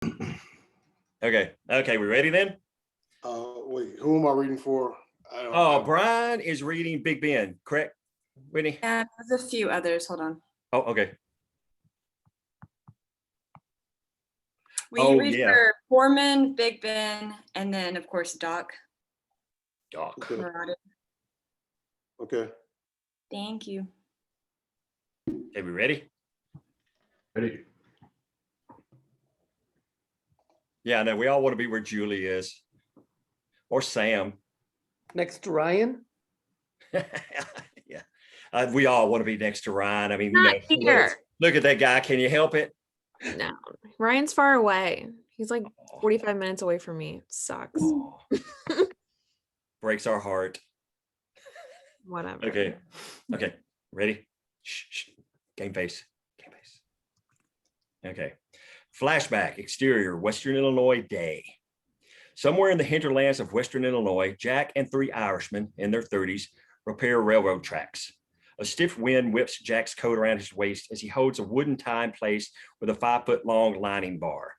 Okay, we ready then? Wait, who am I reading for? Brian is reading Big Ben, correct, Whitney? Yeah, there's a few others. Hold on. Oh, okay. Will you read for Foreman, Big Ben, and then of course Doc? Doc. Okay. Thank you. Okay, we ready? Ready. Yeah, no, we all want to be where Julie is. Or Sam. Next to Ryan? Yeah. We all want to be next to Ryan. I mean, look at that guy. Can you help it? No, Ryan's far away. He's like 45 minutes away from me. It sucks. Breaks our heart. Whatever. Okay. Ready? Shh. Game face. Okay. Flashback, exterior, Western Illinois day. Somewhere in the hinterlands of Western Illinois, Jack and three Irishmen in their 30s repair railroad tracks. A stiff wind whips Jack's coat around his waist as he holds a wooden tie in place with a 5-foot-long lining bar.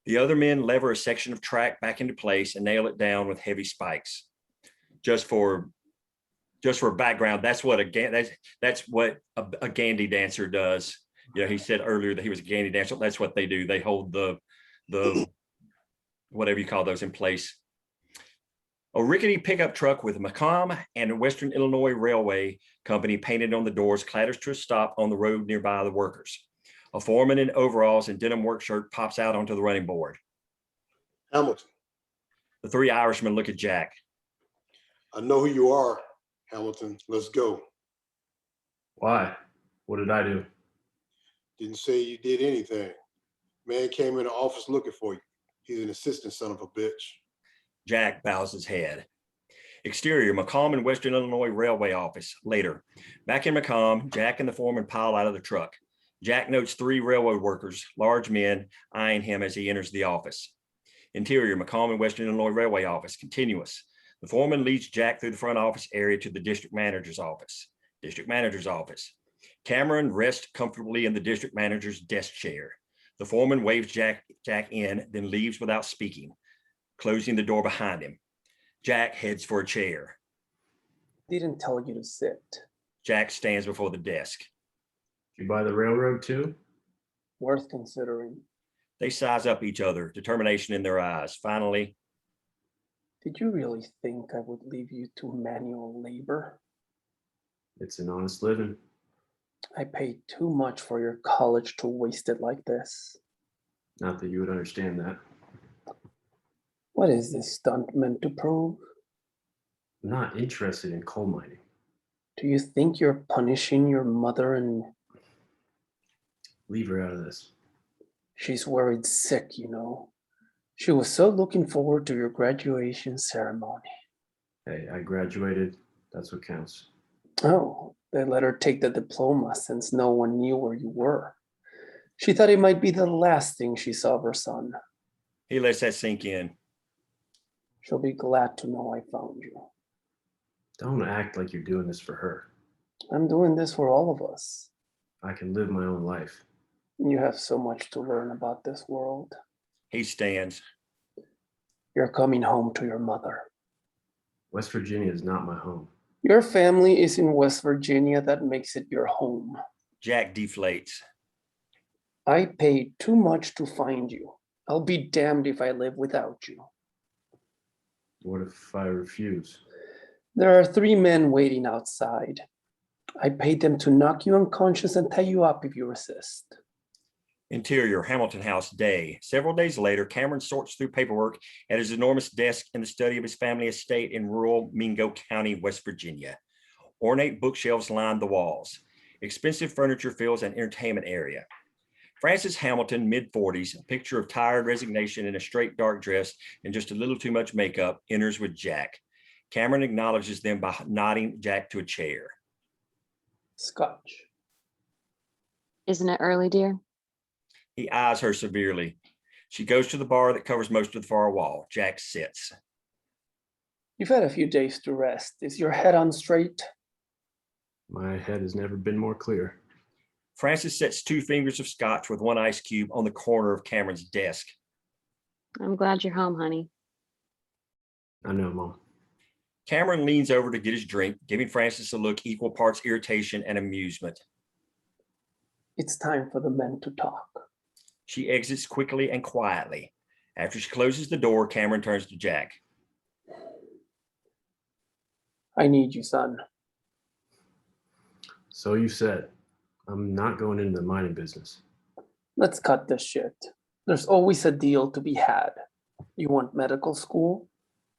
The other men lever a section of track back into place and nail it down with heavy spikes. Just for background, that's what a Gandhi dancer does. He said earlier that he was a Gandhi dancer. That's what they do. They hold the whatever you call those in place. A rickety pickup truck with a Macomb and a Western Illinois Railway Company painted on the doors clatters to a stop on the road nearby the workers. A foreman in overalls and denim work shirt pops out onto the running board. Hamilton. The three Irishmen look at Jack. I know who you are, Hamilton. Let's go. Why? What did I do? Didn't say you did anything. Man came in the office looking for you. He's an assistant son of a bitch. Jack bows his head. Exterior, Macomb and Western Illinois Railway office. Later. Back in Macomb, Jack and the foreman pile out of the truck. Jack notes three railroad workers, large men, eyeing him as he enters the office. Interior, Macomb and Western Illinois Railway office. Continuous. The foreman leads Jack through the front office area to the district manager's office. District manager's office. Cameron rests comfortably in the district manager's desk chair. The foreman waves Jack in, then leaves without speaking, closing the door behind him. Jack heads for a chair. Didn't tell you to sit. Jack stands before the desk. Did you buy the railroad too? Worth considering. They size up each other, determination in their eyes. Finally, did you really think I would leave you to manual labor? It's an honest living. I paid too much for your college to waste it like this. Not that you would understand that. What is this stunt meant to prove? I'm not interested in coal mining. Do you think you're punishing your mother and... Leave her out of this. She's worried sick, you know. She was so looking forward to your graduation ceremony. Hey, I graduated. That's what counts. Oh, they let her take the diploma since no one knew where you were. She thought it might be the last thing she saw of her son. he lets that sink in. She'll be glad to know I found you. Don't act like you're doing this for her. I'm doing this for all of us. I can live my own life. You have so much to learn about this world. He stands. You're coming home to your mother. West Virginia is not my home. Your family is in West Virginia. That makes it your home. Jack deflates. I paid too much to find you. I'll be damned if I live without you. What if I refuse? There are 3 men waiting outside. I paid them to knock you unconscious and tie you up if you resist. Interior, Hamilton House, day. Several days later, Cameron sorts through paperwork at his enormous desk in the study of his family estate in rural Mingo County, West Virginia. Ornate bookshelves line the walls. Expensive furniture fills an entertainment area. Frances Hamilton, mid-40s, a picture of tired resignation in a straight dark dress and just a little too much makeup, enters with Jack. Cameron acknowledges them by nodding Jack to a chair. Scotch. Isn't it early, dear? He eyes her severely. She goes to the bar that covers most of the far wall. Jack sits. You've had a few days to rest. Is your head on straight? My head has never been more clear. Francis sets 2 fingers of scotch with 1 ice cube on the corner of Cameron's desk. I'm glad you're home, honey. I know, Mom. Cameron leans over to get his drink, giving Francis a look equal parts irritation and amusement. It's time for the men to talk. She exits quickly and quietly. After she closes the door, Cameron turns to Jack. I need you, son. So you said, I'm not going into the mining business. Let's cut this shit. There's always a deal to be had. You want medical school?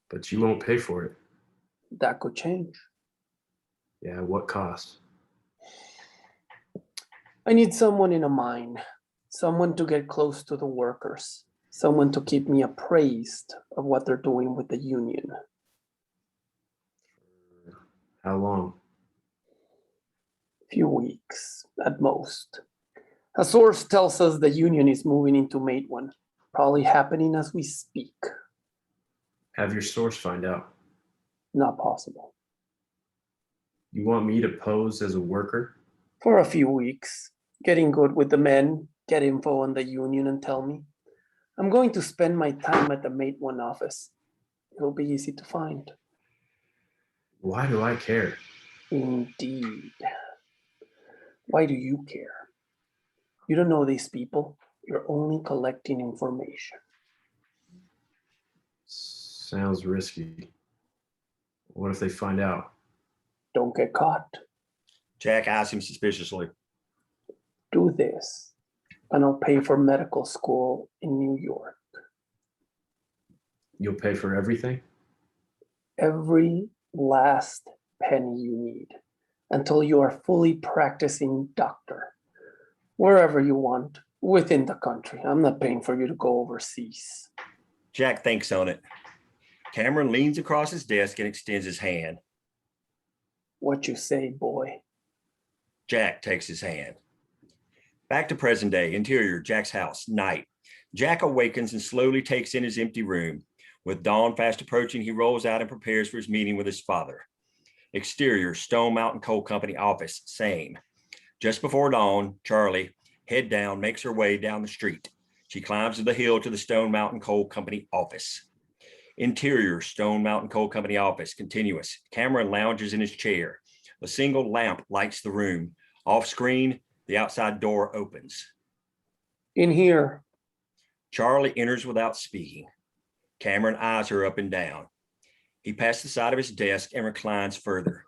But you won't pay for it. That could change. Yeah, what cost? I need someone in a mine, someone to get close to the workers, someone to keep me appraised of what they're doing with the union. How long? Few weeks at most. A source tells us the union is moving into Mate 1, probably happening as we speak. Have your source find out. Not possible. You want me to pose as a worker? For a few weeks, getting good with the men, get info on the union and tell me. I'm going to spend my time at the Mate 1 office. It'll be easy to find. Why do I care? Indeed. Why do you care? You don't know these people. You're only collecting information. Sounds risky. What if they find out? Don't get caught. Jack eyes him suspiciously. Do this, and I'll pay for medical school in New York. You'll pay for everything? Every last penny you need until you are fully practicing doctor. Wherever you want, within the country. I'm not paying for you to go overseas. Jack thinks on it. Cameron leans across his desk and extends his hand. What you say, boy? Jack takes his hand. Back to present day, interior, Jack's house, night. Jack awakens and slowly takes in his empty room. With dawn fast approaching, he rolls out and prepares for his meeting with his father. Exterior, Stone Mountain Coal Company office, same. Just before dawn, Charlie, head down, makes her way down the street. She climbs the hill to the Stone Mountain Coal Company office. Interior, Stone Mountain Coal Company office, continuous. Cameron lounges in his chair. A single lamp lights the room. Off screen, the outside door opens. In here. Charlie enters without speaking. Cameron eyes her up and down. He passes the side of his desk and reclines further.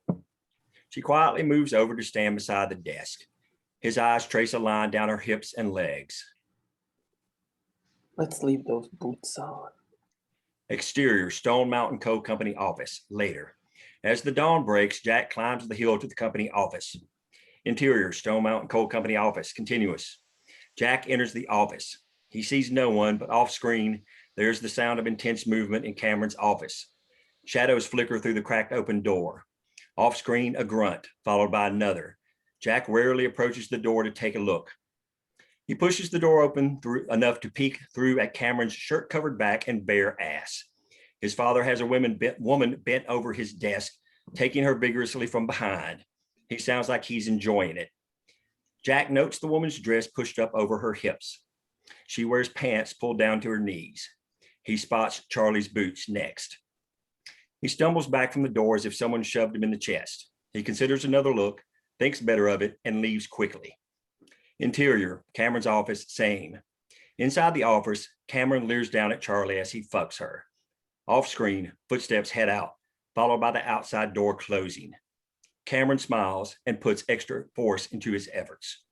She quietly moves over to stand beside the desk. His eyes trace a line down her hips and legs. Let's leave those boots on. Exterior, Stone Mountain Coal Company office, later. As the dawn breaks, Jack climbs the hill to the company office. Interior, Stone Mountain Coal Company office, continuous. Jack enters the office. He sees no one, but off screen, there's the sound of intense movement in Cameron's office. Shadows flicker through the cracked open door. Off screen, a grunt, followed by another. Jack rarely approaches the door to take a look. He pushes the door open enough to peek through at Cameron's shirt-covered back and bare ass. His father has a woman bent over his desk, taking her vigorously from behind. He sounds like he's enjoying it. Jack notes the woman's dress pushed up over her hips. She wears pants pulled down to her knees. He spots Charlie's boots next. He stumbles back from the door as if someone shoved him in the chest. He considers another look, thinks better of it, and leaves quickly. Interior, Cameron's office, same. Inside the office, Cameron leers down at Charlie as he fucks her. Off screen, footsteps head out, followed by the outside door closing. Cameron smiles and puts extra force into his efforts.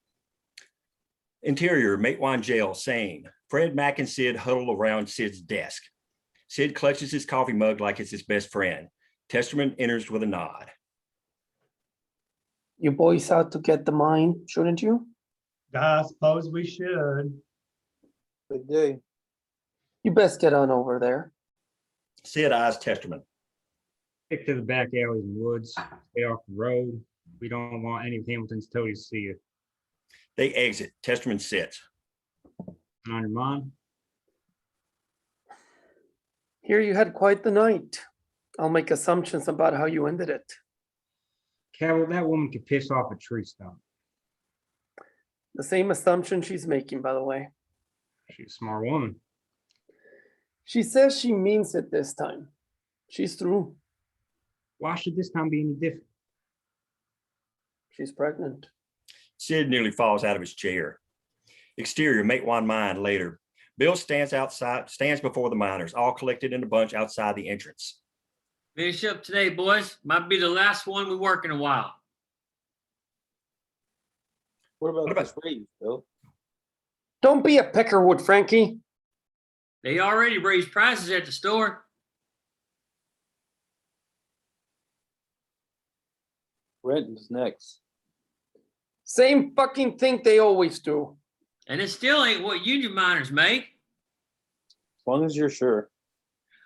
Interior, Matewan jail, same. Fred, Mac, and Sid huddle around Sid's desk. Sid clutches his coffee mug like it's his best friend. Testerman enters with a nod. You boys out to get the mine, shouldn't you? I suppose we should. Good day. You best get on over there. Sid eyes Testerman. Stick to the back alleys and woods. Stay off the road. We don't want any of Hamilton's toadies to see you. They exit. Testerman sits. On your mind? Here you had quite the night. I'll make assumptions about how you ended it. Carol, that woman could piss off a tree stump. The same assumption she's making, by the way. She's a smart woman. She says she means it this time. She's through. Why should this time be any different? She's pregnant. Sid nearly falls out of his chair. Exterior, make one mind later. Bill stands before the miners, all collected in a bunch outside the entrance. Finish up today, boys. Might be the last one we work in a while. What about about- this raise, Bill? Don't be a peckerwood, Frankie. They already raised prices at the store. Rent is next. Same fucking thing they always do. And it still ain't what union miners make. As long as you're sure.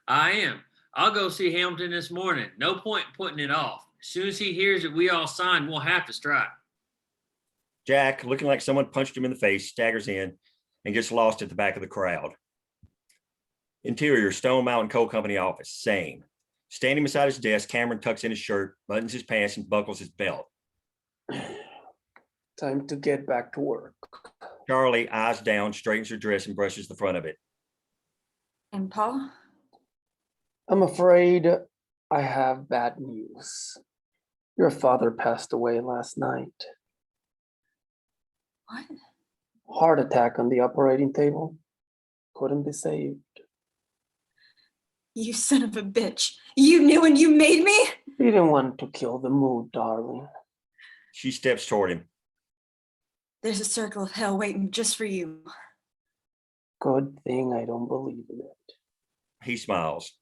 I am. I'll go see Hamilton this morning. No point in putting it off. As soon as he hears that we all signed, we'll have to strike. Jack, looking like someone punched him in the face, staggers in and gets lost at the back of the crowd. Interior, Stone Mountain Coal Company office, same. Standing beside his desk, Cameron tucks in his shirt, buttons his pants, and buckles his belt. Time to get back to work. Charlie, eyes down, straightens her dress and brushes the front of it. And Paul? I'm afraid I have bad news. Your father passed away last night. What? Heart attack on the operating table. Couldn't be saved. You son of a bitch. You knew and you made me? You didn't want to kill the mood, darling. She steps toward him. There's a circle of hell waiting just for you. Good thing I don't believe in it. He smiles.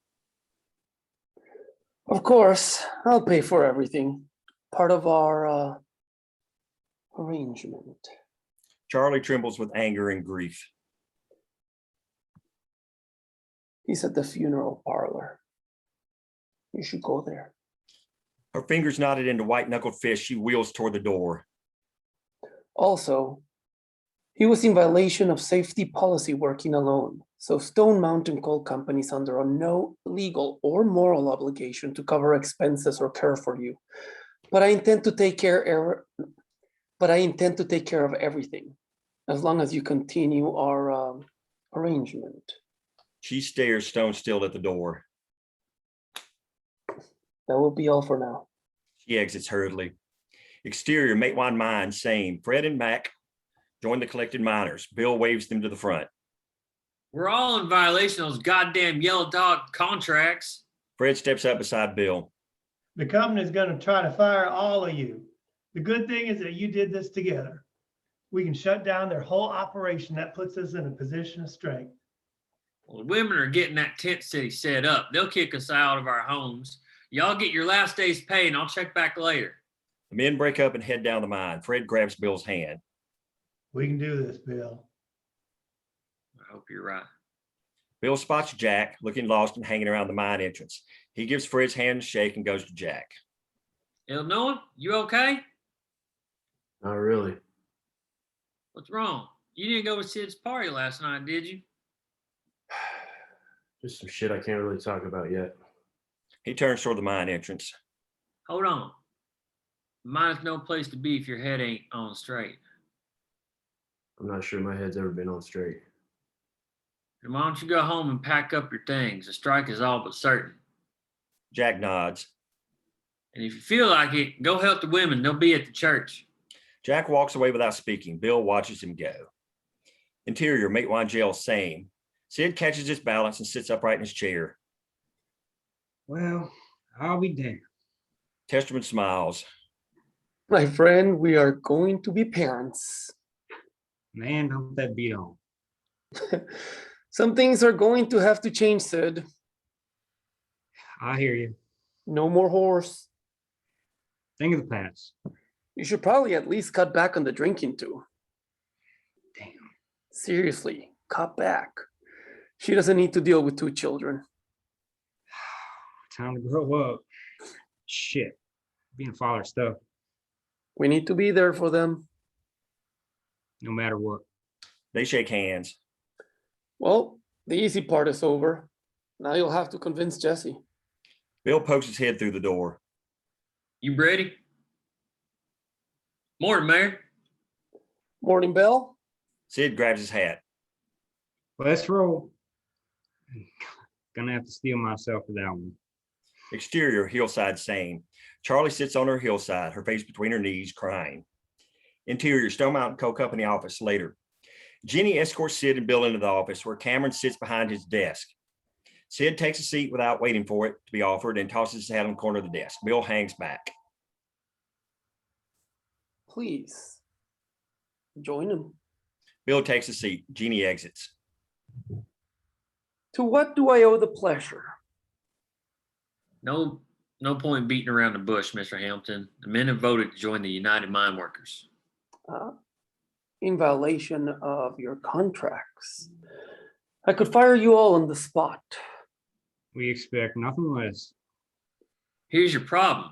Of course, I'll pay for everything. Part of our arrangement. Charlie trembles with anger and grief. He's at the funeral parlor. You should go there. Her fingers knotted into white-knuckled fists, she wheels toward the door. Also, he was in violation of safety policy working alone. So Stone Mountain Coal Company is under no legal or moral obligation to cover expenses or care for you. But I intend to take care of everything as long as you continue our arrangement. She stares stone still at the door. That will be all for now. She exits hurriedly. Exterior, make one mind, same. Fred and Mac join the collected miners. Bill waves them to the front. We're all in violation of those goddamn yellow dog contracts. Fred steps up beside Bill. The company's going to try to fire all of you. The good thing is that you did this together. We can shut down their whole operation. That puts us in a position of strength. Well, the women are getting that tent city set up. They'll kick us out of our homes. Y'all get your last day's pay and I'll check back later. The men break up and head down the mine. Fred grabs Bill's hand. We can do this, Bill. I hope you're right. Bill spots Jack, looking lost and hanging around the mine entrance. He gives Fred's hand a shake and goes to Jack. Illinois, you okay? Not really. What's wrong? You didn't go to Sid's party last night, did you? Just some shit I can't really talk about yet. He turns toward the mine entrance. Hold on. Mine's no place to be if your head ain't on straight. I'm not sure my head's ever been on straight. Then why don't you go home and pack up your things? The strike is all but certain. Jack nods. And if you feel like it, go help the women. They'll be at the church. Jack walks away without speaking. Bill watches him go. Interior, Matewan jail, same. Sid catches his balance and sits upright in his chair. Well, I'll be damned. Testerman smiles. My friend, we are going to be parents. Man, don't that beat on. Some things are going to have to change, Sid. I hear you. No more horse. Think of the past. You should probably at least cut back on the drinking too. Damn. Seriously, cut back. She doesn't need to deal with 2 children. Time to grow up. Shit. Being a father stuff, We need to be there for them. no matter what. They shake hands. Well, the easy part is over. Now you'll have to convince Jesse. Bill pokes his head through the door. You ready? Morning, Mayor. Morning, Bill. Sid grabs his hat. Let's roll. Gonna have to steel myself for that one. Exterior, hillside same. Charlie sits on her hillside, her face between her knees, crying. Interior, Stone Mountain Coal Company office later. Jenny escorts Sid and Bill into the office where Cameron sits behind his desk. Sid takes a seat without waiting for it to be offered and tosses his hat on the corner of the desk. Bill hangs back. Please join him. Bill takes a seat. Jeannie exits. To what do I owe the pleasure? No, no point beating around the bush, Mr. Hamilton. The men have voted to join the United Mine Workers. In violation of your contracts. I could fire you all on the spot. We expect nothing less. Here's your problem.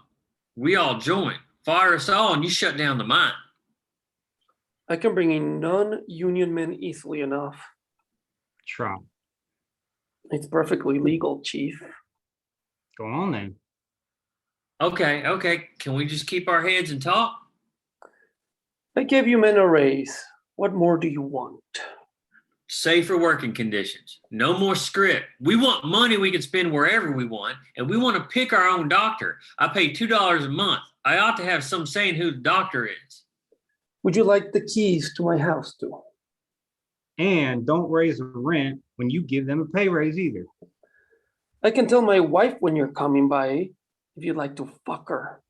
We all join. Fire us all and you shut down the mine. I can bring in non-union men easily enough. Try. It's perfectly legal, Chief. Go on then. Okay. Can we just keep our heads and talk? I gave you men a raise. What more do you want? Safer working conditions. No more script. We want money we can spend wherever we want, and we want to pick our own doctor. I pay $2 a month. I ought to have some say in who the doctor is. Would you like the keys to my house too? And don't raise the rent when you give them a pay raise either. I can tell my wife when you're coming by if you'd like to fuck her.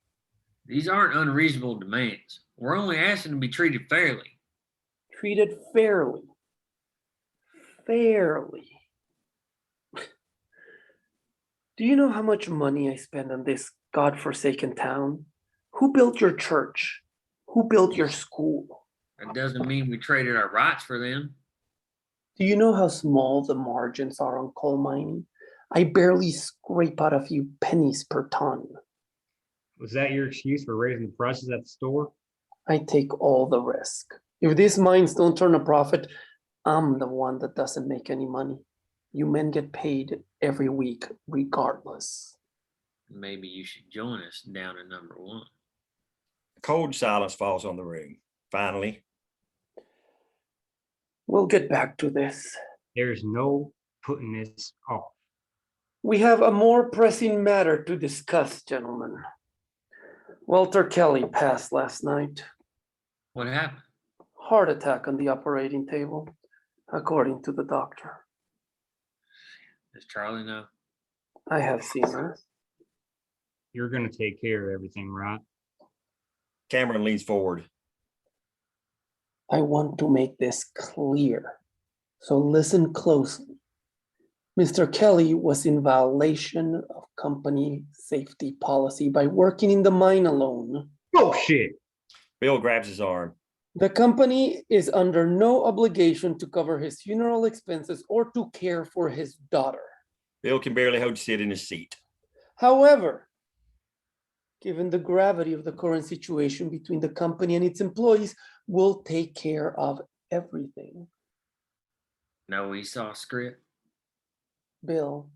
These aren't unreasonable demands. We're only asking to be treated fairly. Treated fairly. Fairly. Do you know how much money I spend on this godforsaken town? Who built your church? Who built your school? That doesn't mean we traded our rights for them. Do you know how small the margins are on coal mining? I barely scrape out a few pennies per ton. Was that your excuse for raising the prices at the store? I take all the risk. If these mines don't turn a profit, I'm the one that doesn't make any money. You men get paid every week regardless. Maybe you should join us down at number 1. Cold silence falls on the room. Finally, We'll get back to this. There's no putting this off. We have a more pressing matter to discuss, gentlemen. Walter Kelly passed last night. What happened? Heart attack on the operating table, according to the doctor. Does Charlie know? I have seen her. You're gonna take care of everything, right? Cameron leans forward. I want to make this clear, so listen closely. Mr. Kelly was in violation of company safety policy by working in the mine alone. Bullshit. Bill grabs his arm. The company is under no obligation to cover his funeral expenses or to care for his daughter. Bill can barely hold Sid in his seat. However, given the gravity of the current situation between the company and its employees, we'll take care of everything. No Esau script? Bill,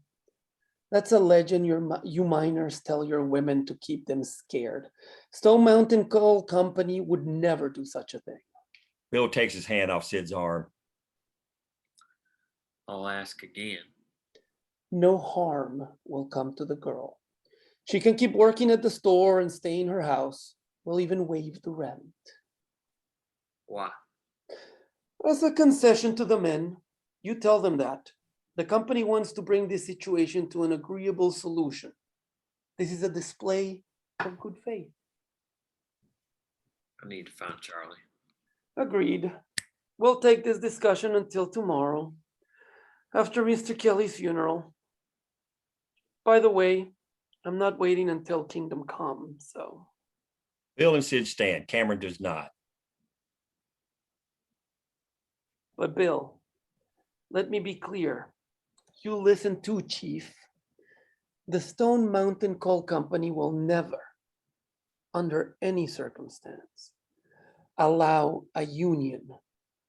that's a legend you miners tell your women to keep them scared. Stone Mountain Coal Company would never do such a thing. Bill takes his hand off Sid's arm. I'll ask again. No harm will come to the girl. She can keep working at the store and stay in her house. We'll even waive the rent. Why? As a concession to the men, you tell them that. The company wants to bring this situation to an agreeable solution. This is a display of good faith. I need to find Charlie. Agreed. We'll take this discussion until tomorrow, after Mr. Kelly's funeral. By the way, I'm not waiting until Kingdom Come, so. Bill and Sid stand. Cameron does not. But Bill, let me be clear. You listen too, Chief. The Stone Mountain Coal Company will never, under any circumstance, allow a union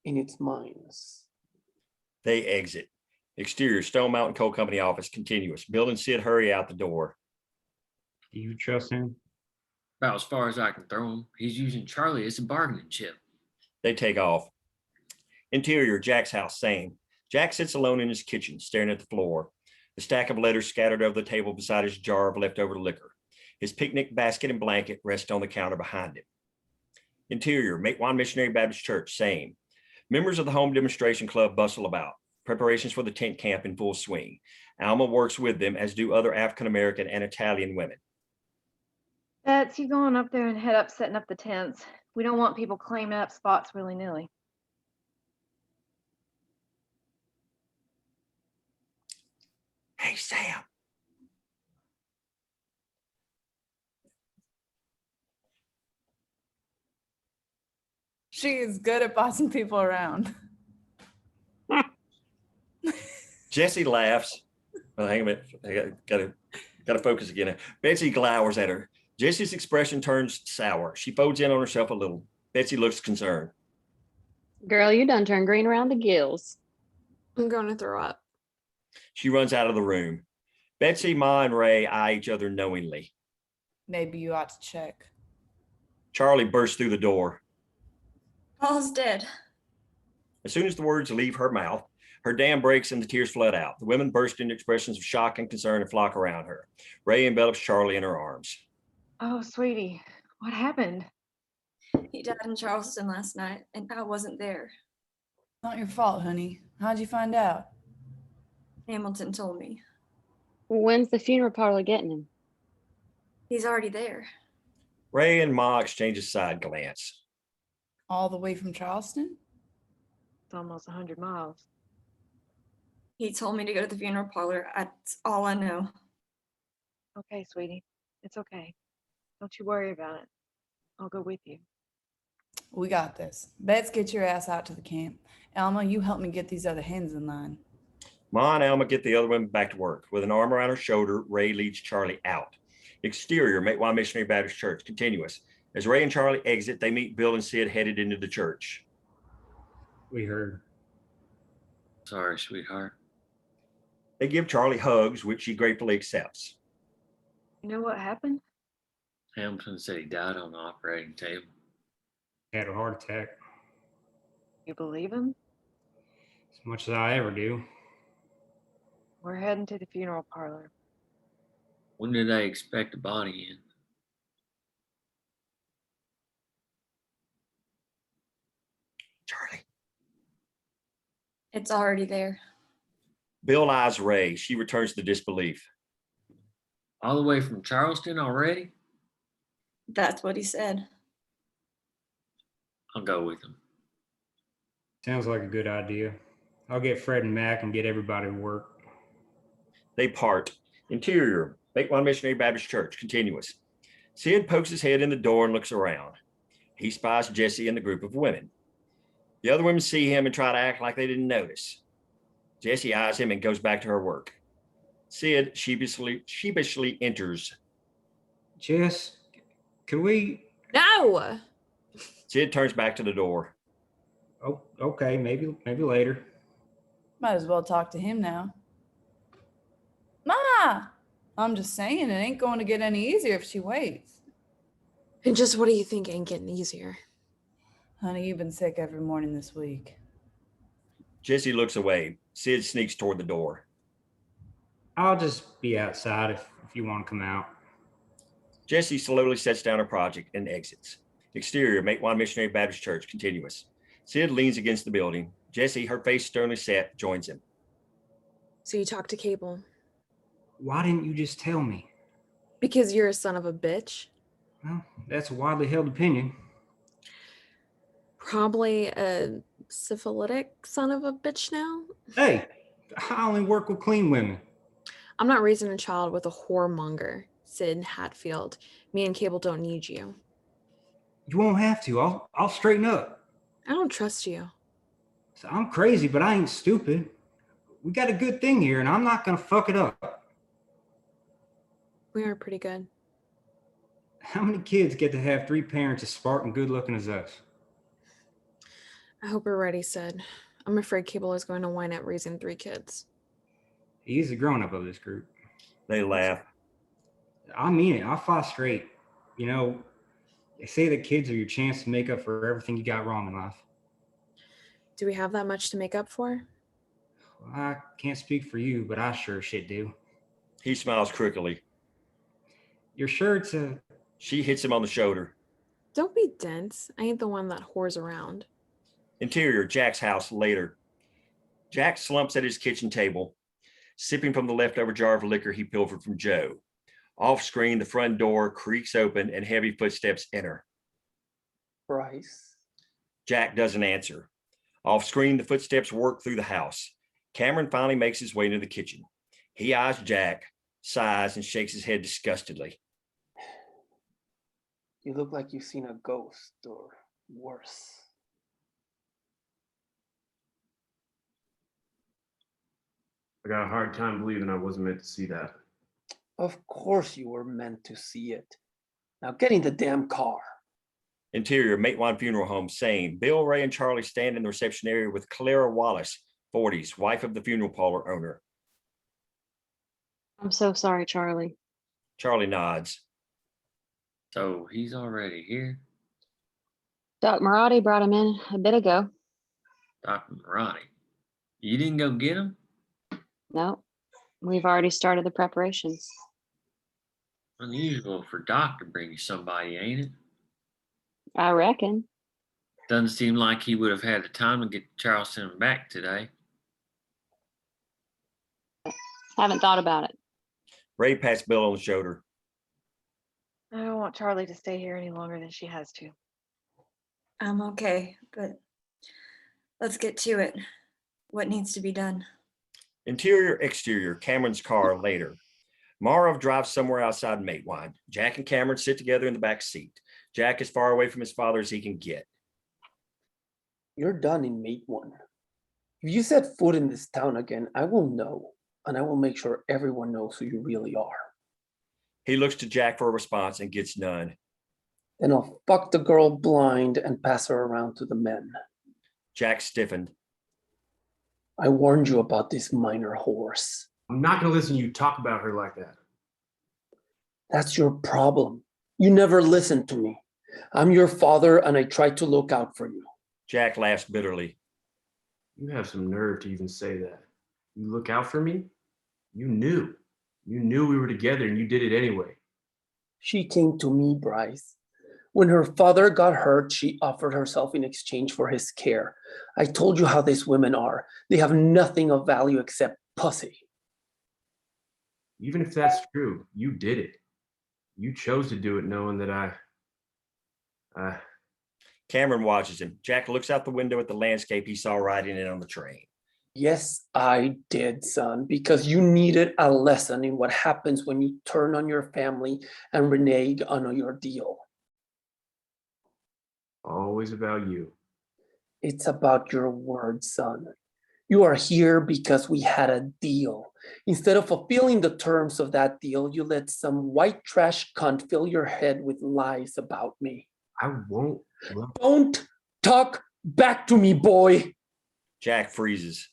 in its mines. They exit. Exterior, Stone Mountain Coal Company office continuous. Bill and Sid hurry out the door. Do you trust him? About as far as I can throw him. He's using Charlie as a bargaining chip. They take off. Interior, Jack's house, same. Jack sits alone in his kitchen, staring at the floor. The stack of letters scattered over the table beside his jar of leftover liquor. His picnic basket and blanket rest on the counter behind him. Interior, Matewan Missionary Baptist Church, same. Members of the Home Demonstration Club bustle about. Preparations for the tent camp in full swing. Alma works with them, as do other African American and Italian women. Bets, you going up there and head up setting up the tents. We don't want people claiming up spots willy-nilly. Hey, Sam. She is good at bossing people around. Jesse laughs. Oh, hang on a minute. I gotta focus again. Betsy glowers at her. Jesse's expression turns sour. She folds in on herself a little. Betsy looks concerned. Girl, you done turned green around the gills. I'm going to throw up. She runs out of the room. Betsy, Ma, and Ray eye each other knowingly. Maybe you ought to check. Charlie bursts through the door. Paul's dead. As soon as the words leave her mouth, her dam breaks and the tears flood out. The women burst into expressions of shock and concern and flock around her. Ray envelops Charlie in her arms. Oh, sweetie, what happened? He died in Charleston last night, and I wasn't there. Not your fault, honey. How'd you find out? Hamilton told me. When's the funeral parlor getting him? He's already there. Ray and Ma exchange a side glance. All the way from Charleston? It's almost 100 miles. He told me to go to the funeral parlor. That's all I know. Okay, sweetie, it's okay. Don't you worry about it. I'll go with you. We got this. Bets, get your ass out to the camp. Alma, you help me get these other hens in line. Ma and Alma get the other women back to work. With an arm around her shoulder, Ray leads Charlie out. Exterior, Matewan Missionary Baptist Church, continuous. As Ray and Charlie exit, they meet Bill and Sid headed into the church. We heard. Sorry, sweetheart. They give Charlie hugs, which he gratefully accepts. You know what happened? Hamilton said he died on the operating table. Had a heart attack. You believe him? As much as I ever do. We're heading to the funeral parlor. When did they expect the body in? Charlie. It's already there. Bill eyes Ray. She returns to disbelief. All the way from Charleston already? That's what he said. I'll go with him. Sounds like a good idea. I'll get Fred and Mac and get everybody to work. They part. Interior, Matewan Missionary Baptist Church, continuous. Sid pokes his head in the door and looks around. He spies Jesse and the group of women. The other women see him and try to act like they didn't notice. Jesse eyes him and goes back to her work. Sid sheepishly enters. Jess, can we? No. Sid turns back to the door. Oh, okay, maybe later. Might as well talk to him now. Ma! I'm just saying it ain't going to get any easier if she waits. And just what do you think ain't getting easier? Honey, you've been sick every morning this week. Jesse looks away. Sid sneaks toward the door. I'll just be outside if you want to come out. Jesse slowly sets down her project and exits. Exterior, Matewan Missionary Baptist Church, continuous. Sid leans against the building. Jesse, her face sternly set, joins him. So you talked to Cable. Why didn't you just tell me? Because you're a son of a bitch. Well, that's a widely held opinion. Probably a syphilitic son of a bitch now. Hey, I only work with clean women. I'm not raising a child with a whoremonger, Sid Hatfield. Me and Cable don't need you. You won't have to. I'll straighten up. I don't trust you. So I'm crazy, but I ain't stupid. We got a good thing here, and I'm not gonna fuck it up. We are pretty good. How many kids get to have 3 parents as smart and good looking as us? I hope we're ready, Sid. I'm afraid Cable is going to wind up raising 3 kids. He's the grown-up of this group. They laugh. I mean it. I'll fly straight. You know, they say that kids are your chance to make up for everything you got wrong in life. Do we have that much to make up for? I can't speak for you, but I sure shit do. He smiles crookedly. You're sure it's a... She hits him on the shoulder. Don't be dense. I ain't the one that whores around. Interior, Jack's house later. Jack slumps at his kitchen table, sipping from the leftover jar of liquor he pilfered from Joe. Off screen, the front door creaks open and heavy footsteps enter. Bryce. Jack doesn't answer. Off screen, the footsteps work through the house. Cameron finally makes his way into the kitchen. He eyes Jack, sighs, and shakes his head disgustedly. You look like you've seen a ghost or worse. I got a hard time believing I wasn't meant to see that. Of course you were meant to see it. Now get in the damn car. Interior, Matewan Funeral Home, same. Bill, Ray, and Charlie stand in the reception area with Clara Wallace, 40s, wife of the funeral parlor owner. I'm so sorry, Charlie. Charlie nods. So he's already here. Doc Marotti brought him in a bit ago. Dr. Marotti. You didn't go get him? No, we've already started the preparations. Unusual for Doc to bring you somebody, ain't it? I reckon. Doesn't seem like he would have had the time to get Charleston back today. Haven't thought about it. Ray pats Bill on the shoulder. I don't want Charlie to stay here any longer than she has to. I'm okay, but let's get to it. What needs to be done? Interior, exterior, Cameron's car later. Marv drives somewhere outside Matewan. Jack and Cameron sit together in the back seat. Jack is far away from his father as he can get. You're done in Matewan. If you set foot in this town again, I will know, and I will make sure everyone knows who you really are. He looks to Jack for a response and gets none. Then I'll fuck the girl blind and pass her around to the men. Jack stiffened. I warned you about this minor horse. I'm not going to listen to you talk about her like that. That's your problem. You never listened to me. I'm your father, and I tried to look out for you. Jack laughs bitterly. You have some nerve to even say that. You look out for me? You knew. You knew we were together, and you did it anyway. She came to me, Bryce. When her father got hurt, she offered herself in exchange for his care. I told you how these women are. They have nothing of value except pussy. Even if that's true, you did it. You chose to do it knowing that I Cameron watches him. Jack looks out the window at the landscape he saw riding in on the train. Yes, I did, son, because you needed a lesson in what happens when you turn on your family and renege on your deal. always about you. It's about your word, son. You are here because we had a deal. Instead of fulfilling the terms of that deal, you let some white trash cunt fill your head with lies about me. I won't. Don't talk back to me, boy. Jack freezes.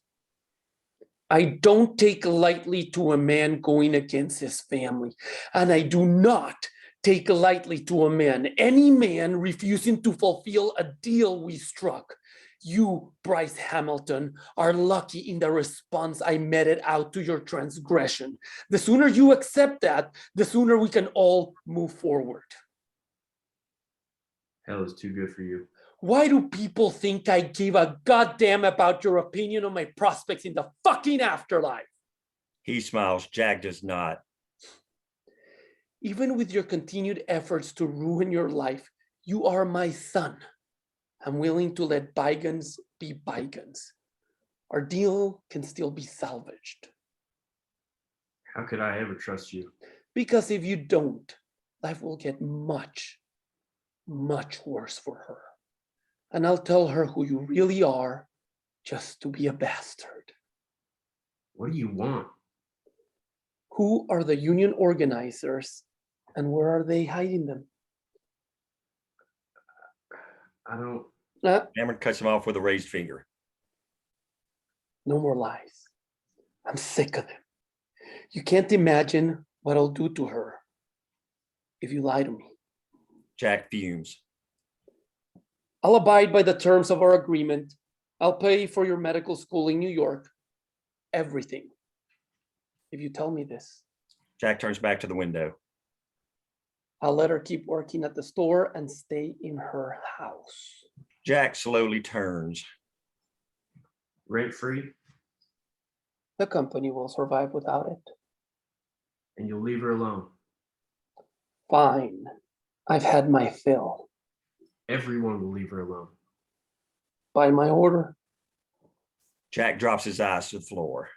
I don't take lightly to a man going against his family, and I do not take lightly to a man, any man refusing to fulfill a deal we struck. You, Bryce Hamilton, are lucky in the response I meted out to your transgression. The sooner you accept that, the sooner we can all move forward. Hell is too good for you. Why do people think I give a goddamn about your opinion on my prospects in the fucking afterlife? He smiles. Jack does not. Even with your continued efforts to ruin your life, you are my son. I'm willing to let bygones be bygones. Our deal can still be salvaged. How could I ever trust you? Because if you don't, life will get much, much worse for her. And I'll tell her who you really are, just to be a bastard. What do you want? Who are the union organizers, and where are they hiding them? I don't. Cameron cuts him off with a raised finger. No more lies. I'm sick of them. You can't imagine what I'll do to her if you lie to me. Jack fumes. I'll abide by the terms of our agreement, I'll pay for your medical school in New York. Everything. If you tell me this. Jack turns back to the window. I'll let her keep working at the store and stay in her house. Jack slowly turns. Rent free, The company will survive without it. and you'll leave her alone. Fine. I've had my fill. Everyone will leave her alone. By my order. Jack drops his eyes to the floor.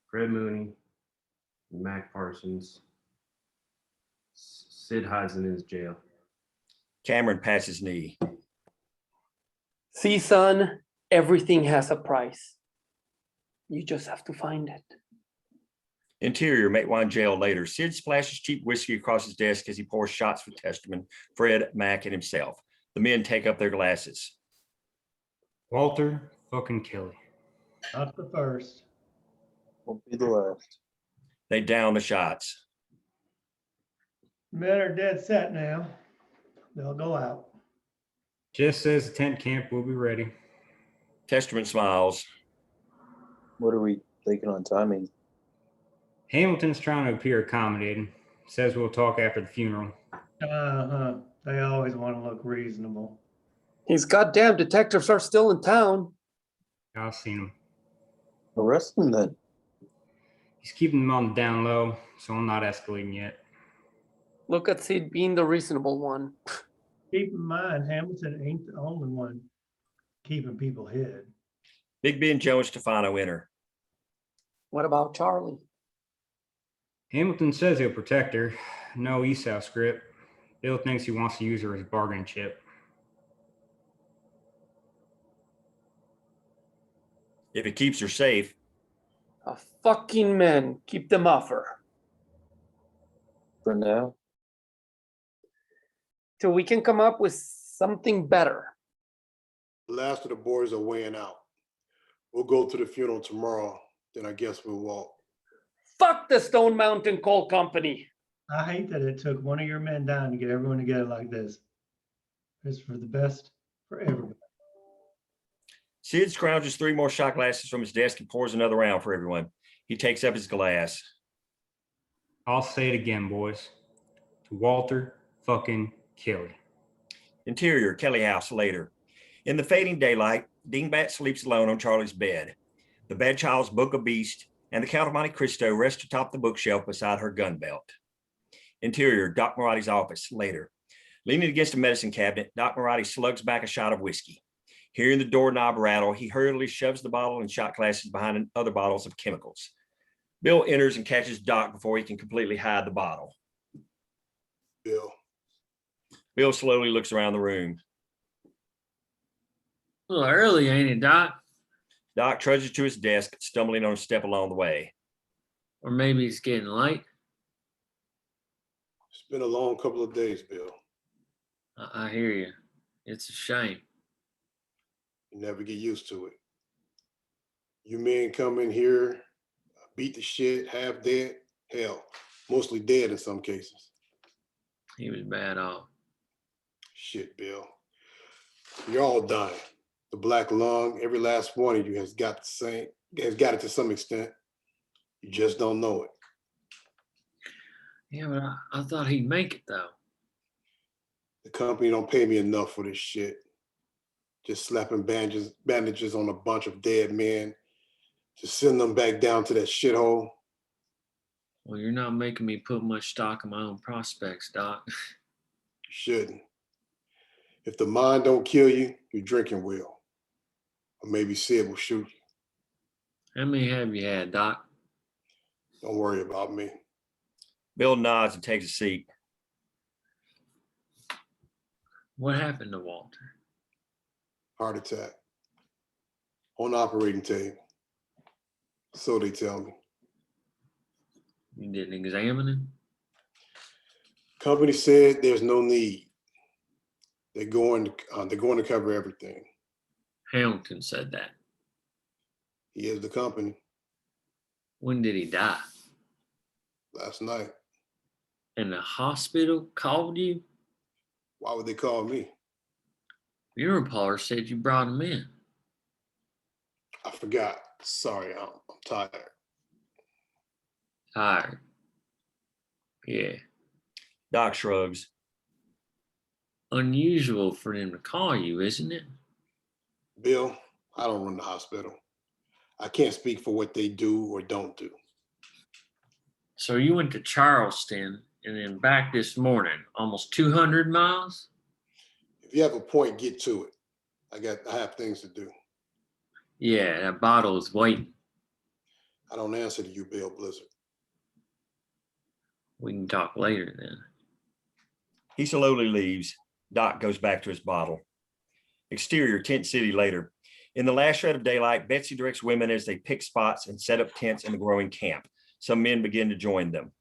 Fred Mooney, Mac Parsons. Sid hides in his jail. Cameron pats his knee. See, son, everything has a price. You just have to find it. Interior, Matewan jail later. Sid splashes cheap whiskey across his desk as he pours shots for Testament, Fred, Mac, and himself. The men take up their glasses. Walter fucking Kelly. Not the first. Won't be the last. They down the shots. Men are dead set now. They'll go out. Jess says the tent camp will be ready. Testament smiles. What are we thinking on timing? Hamilton's trying to appear accommodating. Says we'll talk after the funeral. Uh-huh. They always want to look reasonable. These goddamn detectives are still in town. I've seen him. Arrest him then. He's keeping them on the down low, so I'm not escalating yet. Look at Sid being the reasonable one. Keep in mind, Hamilton ain't the only one keeping people hid. Big Ben, Joe, and Stefano enter. What about Charlie? Hamilton says he'll protect her. No Esau script. Bill thinks he wants to use her as a bargaining chip. If it keeps her safe. A fucking men. Keep them off her. For now. Till we can come up with something better. The last of the boys are weighing out. We'll go to the funeral tomorrow, then I guess we'll walk. Fuck the Stone Mountain Coal Company. I hate that it took one of your men down to get everyone together like this. It's for the best for everybody. Sid scrounges 3 more shot glasses from his desk and pours another round for everyone. He takes up his glass. I'll say it again, boys. To Walter fucking Kelly. Interior, Kelly house later. In the fading daylight, Dingbat sleeps alone on Charlie's bed. The bedchild's Book of Beast and the Count of Monte Cristo rest atop the bookshelf beside her gun belt. Interior, Doc Marotti's office later. Leaning against a medicine cabinet, Doc Marotti slugs back a shot of whiskey. Hearing the doorknob rattle, he hurriedly shoves the bottle and shot glasses behind other bottles of chemicals. Bill enters and catches Doc before he can completely hide the bottle. Bill. Bill slowly looks around the room. A little early, ain't it, Doc? Doc trudges to his desk, stumbling on a step along the way. Or maybe it's getting late. It's been a long couple of days, Bill. I hear you. It's a shame. You never get used to it. You men come in here, beat the shit, half dead, hell, mostly dead in some cases. He was bad off. Shit, Bill. You're all dying. The black lung, every last one of you has got it to some extent. You just don't know it. Yeah, but I thought he'd make it though. The company don't pay me enough for this shit. Just slapping bandages on a bunch of dead men to send them back down to that shithole. Well, you're not making me put much stock in my own prospects, Doc. You shouldn't. If the mind don't kill you, your drinking will. Or maybe Sid will shoot you. How many have you had, Doc? Don't worry about me. Bill nods and takes a seat. What happened to Walter? Heart attack. On the operating table. So they tell me. You didn't examine him? Company said there's no need. They're going to cover everything. Hamilton said that. He is the company. When did he die? Last night. And the hospital called you? Why would they call me? Funeral parlor said you brought him in. I forgot. Sorry, I'm tired. Tired. Yeah. Doc shrugs. Unusual for them to call you, isn't it? Bill, I don't run the hospital. I can't speak for what they do or don't do. So you went to Charleston and then back this morning, almost 200 miles? If you have a point, get to it. I have things to do. Yeah, that bottle is waiting. I don't answer to you, Bill Blizzard. We can talk later then. He slowly leaves. Doc goes back to his bottle. Exterior, tent city later. In the last shred of daylight, Betsy directs women as they pick spots and set up tents in the growing camp. Some men begin to join them.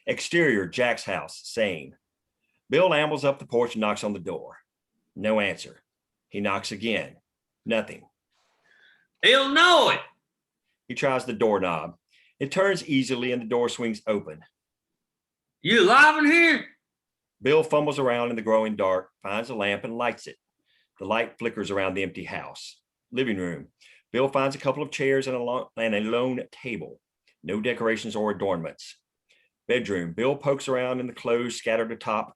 Exterior, Jack's house, same. Bill ambles up the porch and knocks on the door. No answer. He knocks again. Nothing. He'll know it. He tries the doorknob. It turns easily and the door swings open. You alive in here? Bill fumbles around in the growing dark, finds a lamp and lights it. The light flickers around the empty house. Living room. Bill finds a couple of chairs and a lone table. No decorations or adornments. Bedroom. Bill pokes around in the clothes scattered atop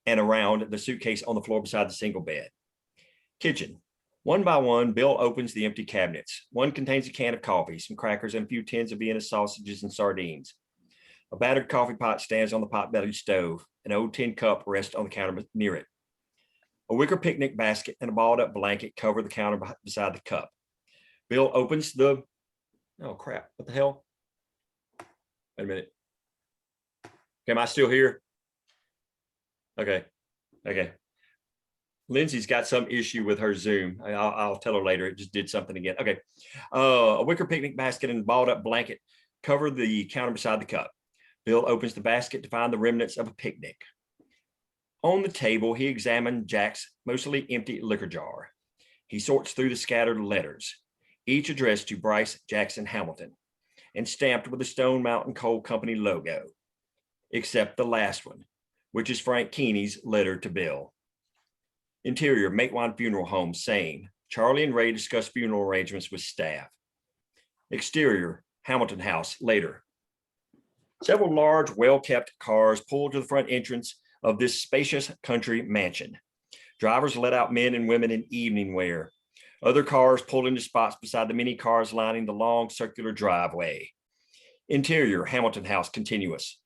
and around the suitcase on the floor beside the single bed. Kitchen. One by one, Bill opens the empty cabinets. One contains a can of coffee, some crackers, and a few tins of Vienna sausages and sardines. A battered coffee pot stands on the pot-bellied stove. An old tin cup rests on the counter near it. A wicker picnic basket and a balled-up blanket cover the counter beside the cup. Bill opens the... Oh, crap. What the hell? Wait a minute. Am I still here? Okay. Lindsay's got some issue with her Zoom. I'll tell her later. It just did something again. Okay. A wicker picnic basket and balled-up blanket cover the counter beside the cup. Bill opens the basket to find the remnants of a picnic. On the table, he examined Jack's mostly empty liquor jar. He sorts through the scattered letters, each addressed to Bryce Jackson Hamilton and stamped with the Stone Mountain Coal Company logo, except the last one, which is Frank Keeney's letter to Bill. Interior, Matewan Funeral Home, same. Charlie and Ray discuss funeral arrangements with staff. Exterior, Hamilton House, later. Several large, well-kept cars pull to the front entrance of this spacious country mansion. Drivers let out men and women in evening wear. Other cars pull into spots beside the many cars lining the long circular driveway. Interior, Hamilton House, continuous.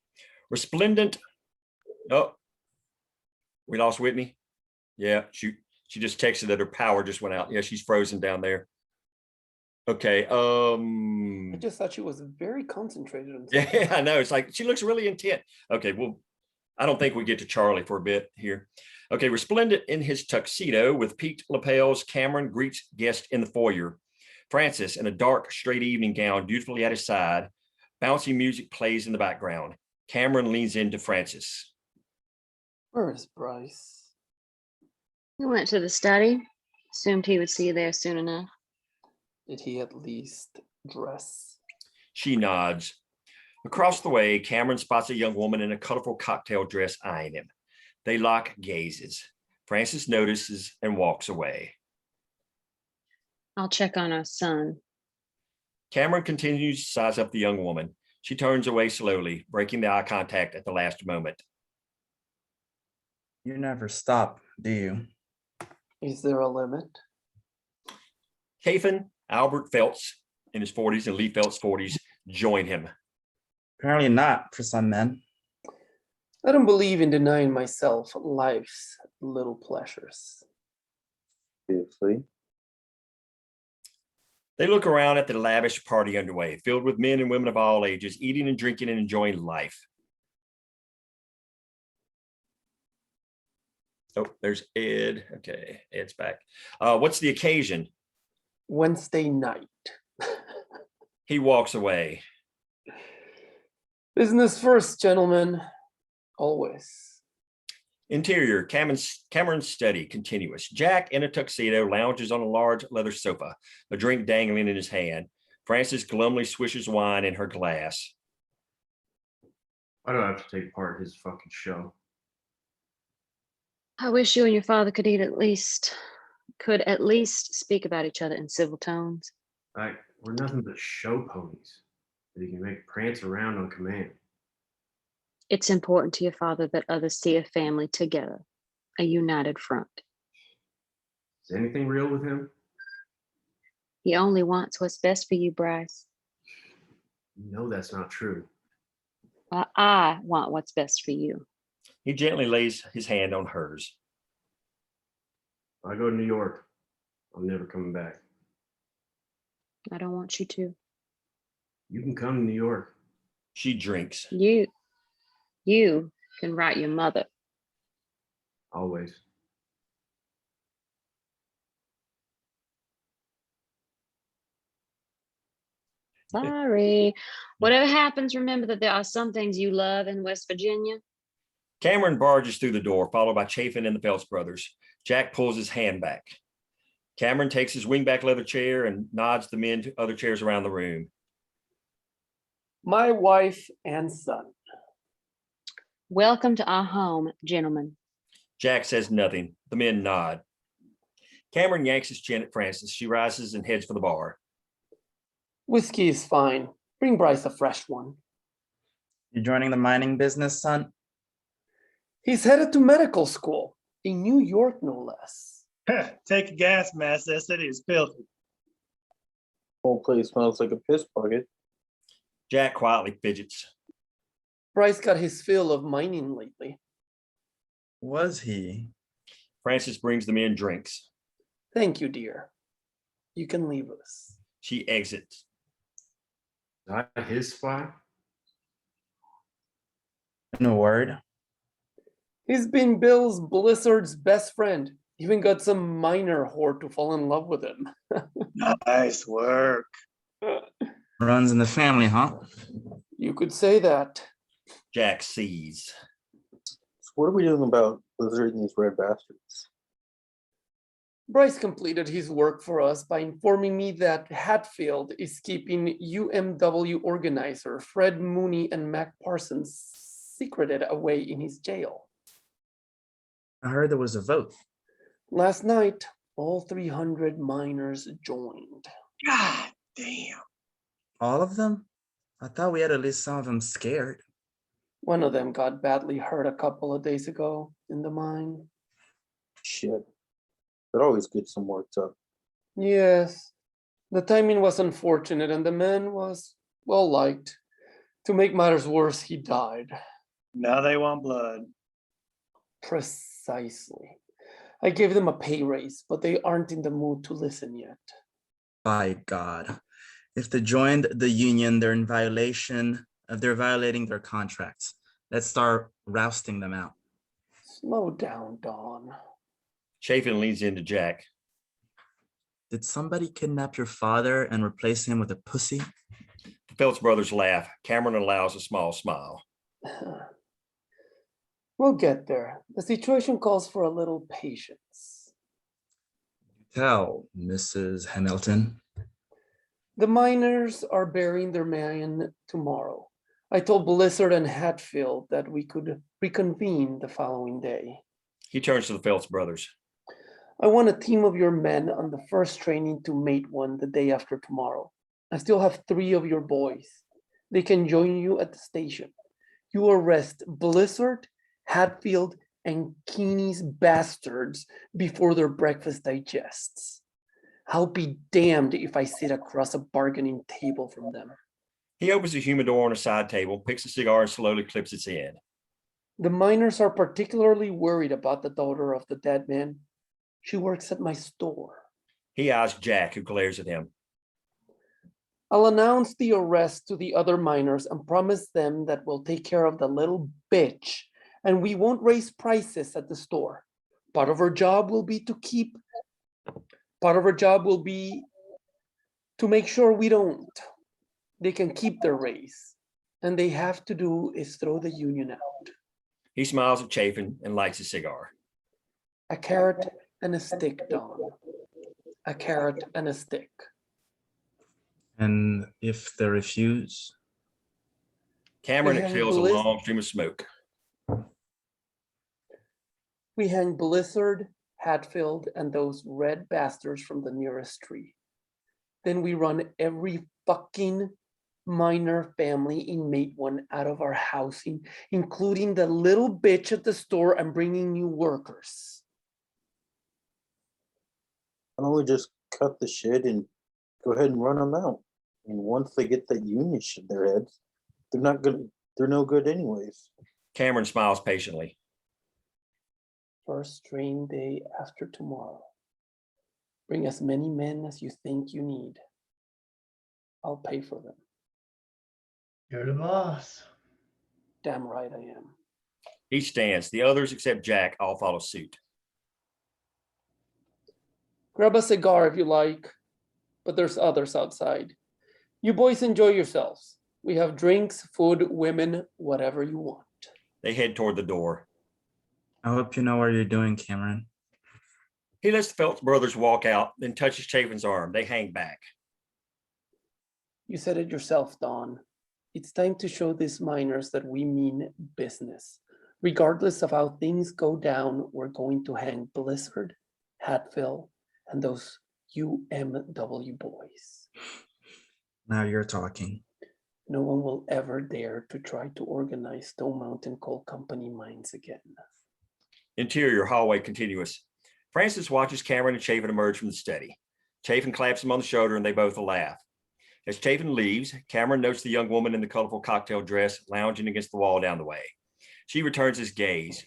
Resplendent. Oh, we lost Whitney. Yeah, she just texted that her power just went out. Yeah, she's frozen down there. Okay. I just thought she was very concentrated on something. Yeah, I know. It's like she looks really intent. Okay, well, I don't think we get to Charlie for a bit here. Okay, resplendent in his tuxedo with peaked lapels, Cameron greets guests in the foyer. Francis, in a dark, straight evening gown, dutifully at his side. Bouncy music plays in the background. Cameron leans into Francis. Where is Bryce? We went to the study. Assumed he would see you there soon enough. Did he at least dress? She nods. Across the way, Cameron spots a young woman in a colorful cocktail dress eyeing him. They lock gazes. Francis notices and walks away. I'll check on our son. Cameron continues to size up the young woman. She turns away slowly, breaking the eye contact at the last moment. You never stop, do you? Is there a limit? Chafin, Albert Feltz in his 40s and Lee Feltz 40s join him. Apparently not for some men. I don't believe in denying myself life's little pleasures. Seriously? They look around at the lavish party underway, filled with men and women of all ages, eating and drinking and enjoying life. Oh, there's Ed. Okay, Ed's back. What's the occasion? Wednesday night. He walks away. Business first, gentlemen. Always. Interior, Cameron's study, continuous. Jack in a tuxedo lounges on a large leather sofa, a drink dangling in his hand. Frances glumly swishes wine in her glass. Why do I have to take part in his fucking show? I wish you and your father could at least speak about each other in civil tones. Like, we're nothing but show ponies that he can make prance around on command. It's important to your father that others see a family together, a united front. Is anything real with him? He only wants what's best for you, Bryce. You know that's not true. I want what's best for you. He gently lays his hand on hers. If I go to New York, I'm never coming back. I don't want you to. You can come to New York. She drinks. You can write your mother. Always. Sorry. Whatever happens, remember that there are some things you love in West Virginia. Cameron barges through the door, followed by Chafin and the Phelps brothers. Jack pulls his hand back. Cameron takes his wingback leather chair and nods the men to other chairs around the room. My wife and son. Welcome to our home, gentlemen. Jack says nothing. The men nod. Cameron yanks his chin at Frances. She rises and heads for the bar. Whiskey is fine. Bring Bryce a fresh one. You joining the mining business, son? He's headed to medical school in New York, no less. Take a gas mask. That city is filthy. Whole place smells like a piss bucket. Jack quietly fidgets. Bryce got his fill of mining lately. Was he? Frances brings the men drinks. Thank you, dear. You can leave us. She exits. Is that his spy? In a word, He's been Bill's Blizzard's best friend. Even got some miner whore to fall in love with him. Nice work. runs in the family, huh? You could say that. Jack sees. So what are we doing about Blizzard and these red bastards? Bryce completed his work for us by informing me that Hatfield is keeping UMW organizer Fred Mooney and Mac Parsons secreted away in his jail. I heard there was a vote. Last night, all 300 miners joined. God damn. All of them? I thought we had at least some of them scared. One of them got badly hurt a couple of days ago in the mine. Shit. That always gets them worked up. Yes, the timing was unfortunate and the man was well liked. To make matters worse, he died. Now they want blood. Precisely. I gave them a pay raise, but they aren't in the mood to listen yet. By God. If they joined the union, they're violating their contracts. Let's start rousting them out. Slow down, Don. Chafin leans into Jack. Did somebody kidnap your father and replace him with a pussy? The Phelps brothers laugh. Cameron allows a small smile. We'll get there. The situation calls for a little patience. Tell, Mrs. Hamilton. The miners are burying their man tomorrow. I told Blizzard and Hatfield that we could reconvene the following day. He turns to the Phelps brothers. I want a team of your men on the first training to mate one the day after tomorrow. I still have 3 of your boys. They can join you at the station. You arrest Blizzard, Hatfield, and Keeney's bastards before their breakfast digests. I'll be damned if I sit across a bargaining table from them. He opens a humidor on a side table, picks a cigar, and slowly clips its end. The miners are particularly worried about the daughter of the dead man. She works at my store. He eyes Jack, who glares at him. I'll announce the arrest to the other miners and promise them that we'll take care of the little bitch and we won't raise prices at the store. Part of her job will be to make sure we don't. They can keep their raise. And they have to do is throw the union out. He smiles at Chafin and lights a cigar. A carrot and a stick, Don. A carrot and a stick. And if they refuse? Cameron They have exhales a Blizz- long stream of smoke. We hang Blizzard, Hatfield, and those red bastards from the nearest tree. Then we run every fucking minor family inmate one out of our housing, including the little bitch at the store and bringing new workers. Why don't we just cut the shit and go ahead and run them out? And once they get that union shit in their heads, they're no good anyways. Cameron smiles patiently. First train day after tomorrow. Bring as many men as you think you need. I'll pay for them. You're the boss. Damn right I am. He stands. The others, except Jack, all follow suit. Grab a cigar if you like, but there's others outside. You boys enjoy yourselves. We have drinks, food, women, whatever you want. They head toward the door. I hope you know what you're doing, Cameron. He lets the Phelps brothers walk out, then touches Chafin's arm. They hang back. You said it yourself, Don. It's time to show these miners that we mean business. Regardless of how things go down, we're going to hang Blizzard, Hatfield, and those UMW boys. Now you're talking. No one will ever dare to try to organize Stone Mountain Coal Company mines again. Interior hallway continuous. Francis watches Cameron and Chafin emerge from the study. Chafin claps him on the shoulder and they both laugh. As Chafin leaves, Cameron notes the young woman in the colorful cocktail dress lounging against the wall down the way. She returns his gaze.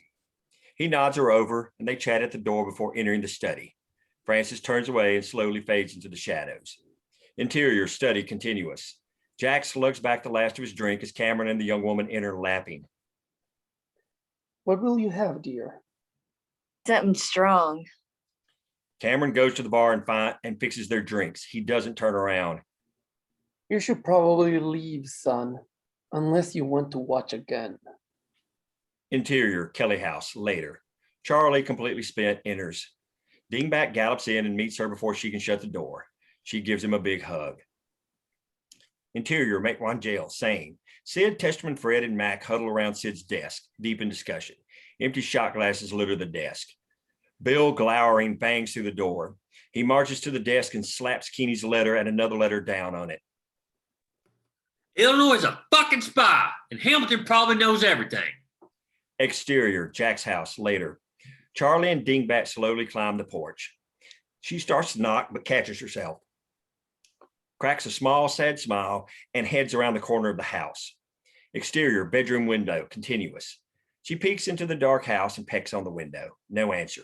He nods her over and they chat at the door before entering the study. Francis turns away and slowly fades into the shadows. Interior study continuous. Jack slugs back the last of his drink as Cameron and the young woman enter lapping. What will you have, dear? Something strong. Cameron goes to the bar and fixes their drinks. He doesn't turn around. You should probably leave, son, unless you want to watch again. Interior, Kelly house, later. Charlie, completely spent, enters. Dingbat gallops in and meets her before she can shut the door. She gives him a big hug. Interior, Matewan jail, same. Sid, Testerman, Fred, and Mac huddle around Sid's desk, deep in discussion. Empty shot glasses litter the desk. Bill, glowering, bangs through the door. He marches to the desk and slaps Keeney's letter and another letter down on it. Illinois is a fucking spy, and Hamilton probably knows everything. Exterior, Jack's house, later. Charlie and Dingbat slowly climb the porch. She starts to knock, but catches herself. Cracks a small, sad smile and heads around the corner of the house. Exterior, bedroom window, continuous. She peeks into the dark house and pecks on the window. No answer.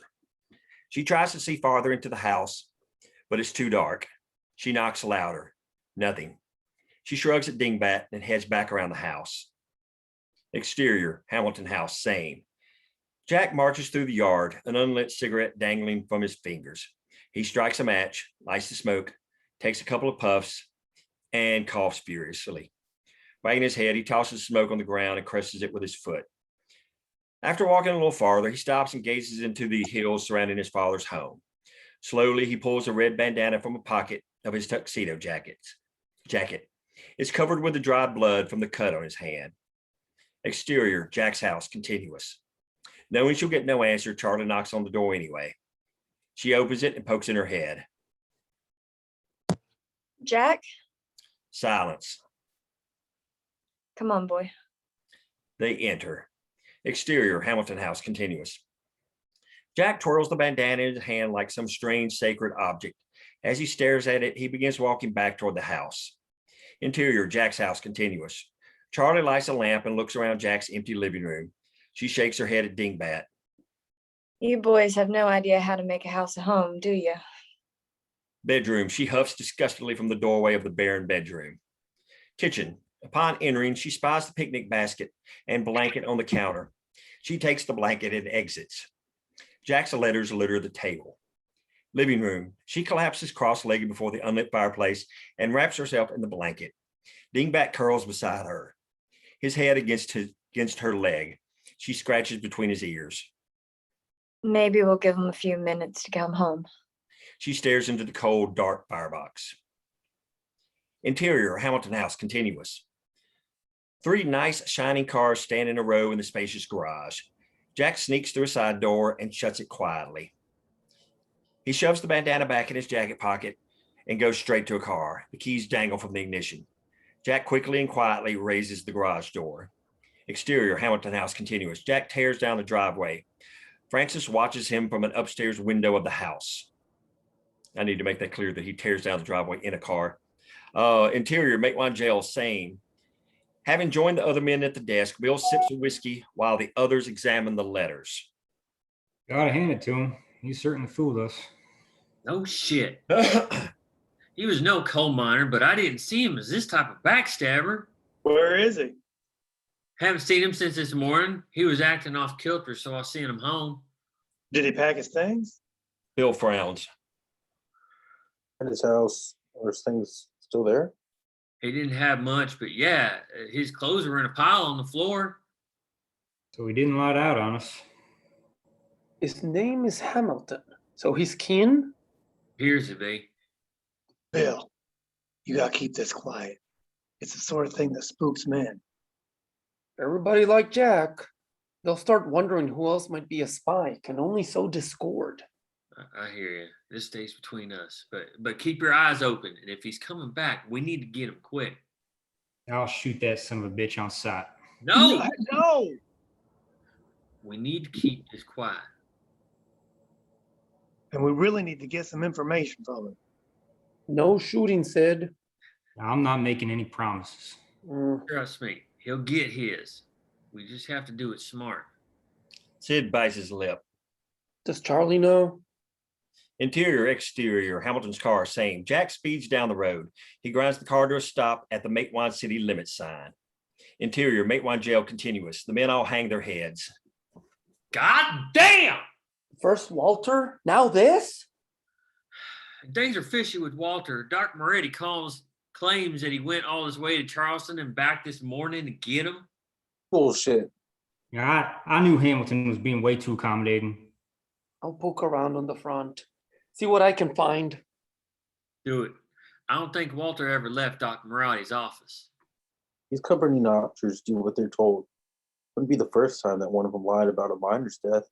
She tries to see farther into the house, but it's too dark. She knocks louder. Nothing. She shrugs at Dingbat and heads back around the house. Exterior, Hamilton house, same. Jack marches through the yard, an unlit cigarette dangling from his fingers. He strikes a match, lights the smoke, takes a couple of puffs, and coughs furiously. Wagging his head, he tosses smoke on the ground and crushes it with his foot. After walking a little farther, he stops and gazes into the hills surrounding his father's home. Slowly, he pulls a red bandana from a pocket of his tuxedo jacket. It's covered with the dried blood from the cut on his hand. Exterior, Jack's house, continuous. Knowing she'll get no answer, Charlie knocks on the door anyway. She opens it and pokes in her head. Jack, Silence. come on, boy. They enter. Exterior, Hamilton house, continuous. Jack twirls the bandana in his hand like some strange sacred object. As he stares at it, he begins walking back toward the house. Interior, Jack's house, continuous. Charlie lights a lamp and looks around Jack's empty living room. She shakes her head at Dingbat. You boys have no idea how to make a house a home, do you? Bedroom, she huffs disgustedly from the doorway of the barren bedroom. Kitchen, upon entering, she spies the picnic basket and blanket on the counter. She takes the blanket and exits. Jack's letters litter the table. Living room, she collapses cross-legged before the unlit fireplace and wraps herself in the blanket. Dingbat curls beside her, his head against her leg. She scratches between his ears. Maybe we'll give him a few minutes to come home. She stares into the cold, dark firebox. Interior, Hamilton house, continuous. 3 nice, shining cars stand in a row in the spacious garage. Jack sneaks through a side door and shuts it quietly. He shoves the bandana back in his jacket pocket and goes straight to a car. The keys dangle from the ignition. Jack quickly and quietly raises the garage door. Exterior, Hamilton House continuous. Jack tears down the driveway. Francis watches him from an upstairs window of the house. I need to make that clear that he tears down the driveway in a car. Interior, Matewan Jail, same. Having joined the other men at the desk, Bill sips a whiskey while the others examine the letters. Gotta hand it to him. He certainly fooled us. No shit. He was no coal miner, but I didn't see him as this type of backstabber. Where is he? Haven't seen him since this morning. He was acting off kilter, so I sent him home. Did he pack his things? Bill frowns. At his house, are his things still there? He didn't have much, but yeah, his clothes were in a pile on the floor. So he didn't light out on us. His name is Hamilton, so he's keen? Appears to be. Bill, you gotta keep this quiet. It's the sort of thing that spooks men. Everybody like Jack. They'll start wondering who else might be a spy, can only sow discord. I hear you. This stays between us, but keep your eyes open. And if he's coming back, we need to get him quick. I'll shoot that son of a bitch on sight. No, No! we need to keep this quiet. And we really need to get some information from him. No shooting, Sid. I'm not making any promises. Trust me, he'll get his. We just have to do it smart. Sid bites his lip. Does Charlie know? Interior, exterior, Hamilton's car, same. Jack speeds down the road. He grinds the car to a stop at the Matewan City limit sign. Interior, Matewan Jail continuous. The men all hang their heads. God damn! First Walter, now this? Days are fishy with Walter. Doc Moretti claims that he went all his way to Charleston and back this morning to get him. Bullshit. Yeah, I knew Hamilton was being way too accommodating. I'll poke around on the front. See what I can find. Do it. I don't think Walter ever left Doc Morotti's office. These company doctors do what they're told. Wouldn't be the first time that one of them lied about a miner's death.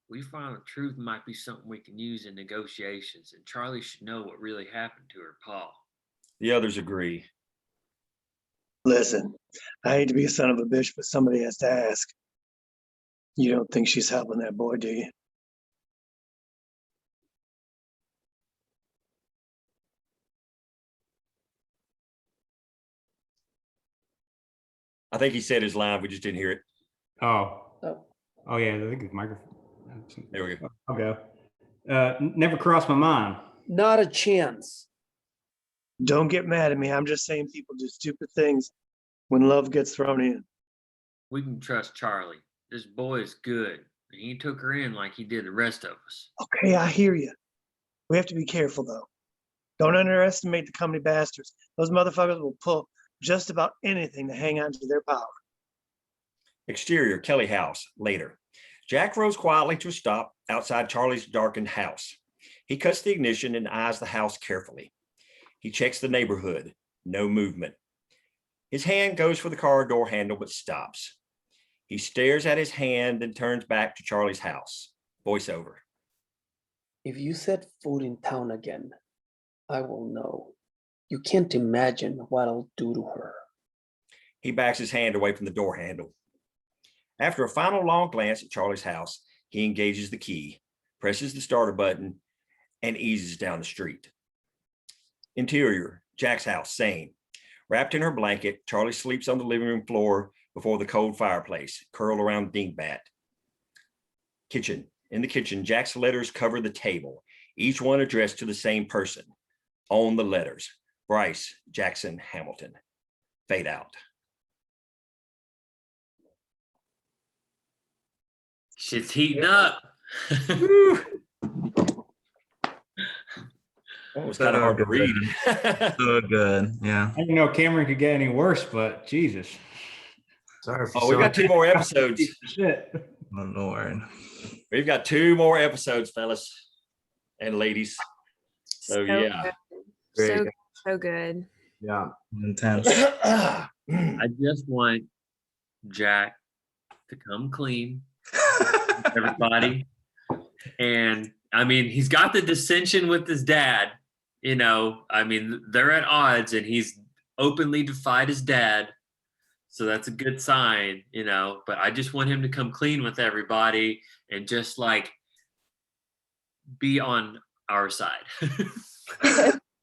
We find the truth might be something we can use in negotiations, and Charlie should know what really happened to her pa. The others agree. Listen, I hate to be a son of a bitch, but somebody has to ask. You don't think she's helping that boy, do you? I think he said his line. We just didn't hear it. Oh. Oh. Oh, yeah, I think the microphone. There we go. I'll go. Never crossed my mind. Not a chance. Don't get mad at me. I'm just saying people do stupid things when love gets thrown in. We can trust Charlie. This boy is good, and he took her in like he did the rest of us. Okay, I hear you. We have to be careful, though. Don't underestimate the company bastards. Those motherfuckers will pull just about anything to hang on to their power. Exterior, Kelly House, later. Jack rows quietly to a stop outside Charlie's darkened house. He cuts the ignition and eyes the house carefully. He checks the neighborhood. No movement. His hand goes for the car door handle, but stops. He stares at his hand and turns back to Charlie's house. Voiceover. If you set foot in town again, I will know. You can't imagine what I'll do to her. He backs his hand away from the door handle. After a final long glance at Charlie's house, he engages the key, presses the starter button, and eases down the street. Interior, Jack's house, same. Wrapped in her blanket, Charlie sleeps on the living room floor before the cold fireplace, curled around dingbat. Kitchen. In the kitchen, Jack's letters cover the table, each one addressed to the same person. On the letters, Bryce Jackson Hamilton. Fade out. Shit's heating up. It was kind of hard to read. So good. Yeah. I didn't know Cameron could get any worse, but Jesus. Sorry for Oh, we got 2 more episodes. Shit. Oh, Lord. We've got 2 more episodes, fellas and ladies. So yeah. Good. So good. Yeah. Intense. I just want Jack to come clean everybody. And I mean, he's got the dissension with his dad. You know, I mean, they're at odds, and he's openly defied his dad. So that's a good sign, you know. But I just want him to come clean with everybody and just like be on our side.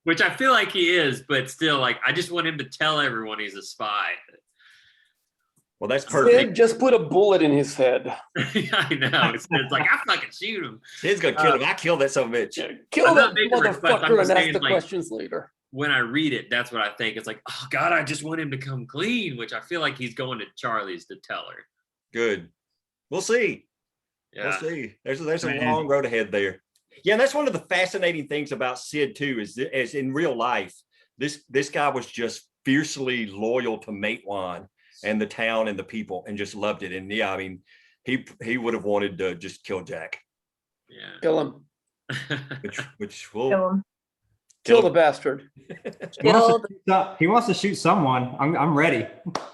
Which I feel like he is, but still, like, I just want him to tell everyone he's a spy. Well, that's perfect. Sid just put a bullet in his head. I know. It's like, I fucking shoot him. Sid's gonna kill him. I killed that son of a bitch. Kill I'm that not making a request, I'm motherfucker just and ask saying, the like, questions later. When I read it, that's what I think. It's like, oh God, I just want him to come clean, which I feel like he's going to Charlie's to tell her. Good. We'll see. Yeah. We'll see. There's a long road ahead there. Yeah, and that's one of the fascinating things about Sid too, is in real life, this guy was just fiercely loyal to Matewan and the town and the people, and just loved it. And yeah, I mean, he would have wanted to just kill Jack. Yeah. Kill him. Which will Kill him. Kill the bastard. He wants to shoot someone. I'm ready.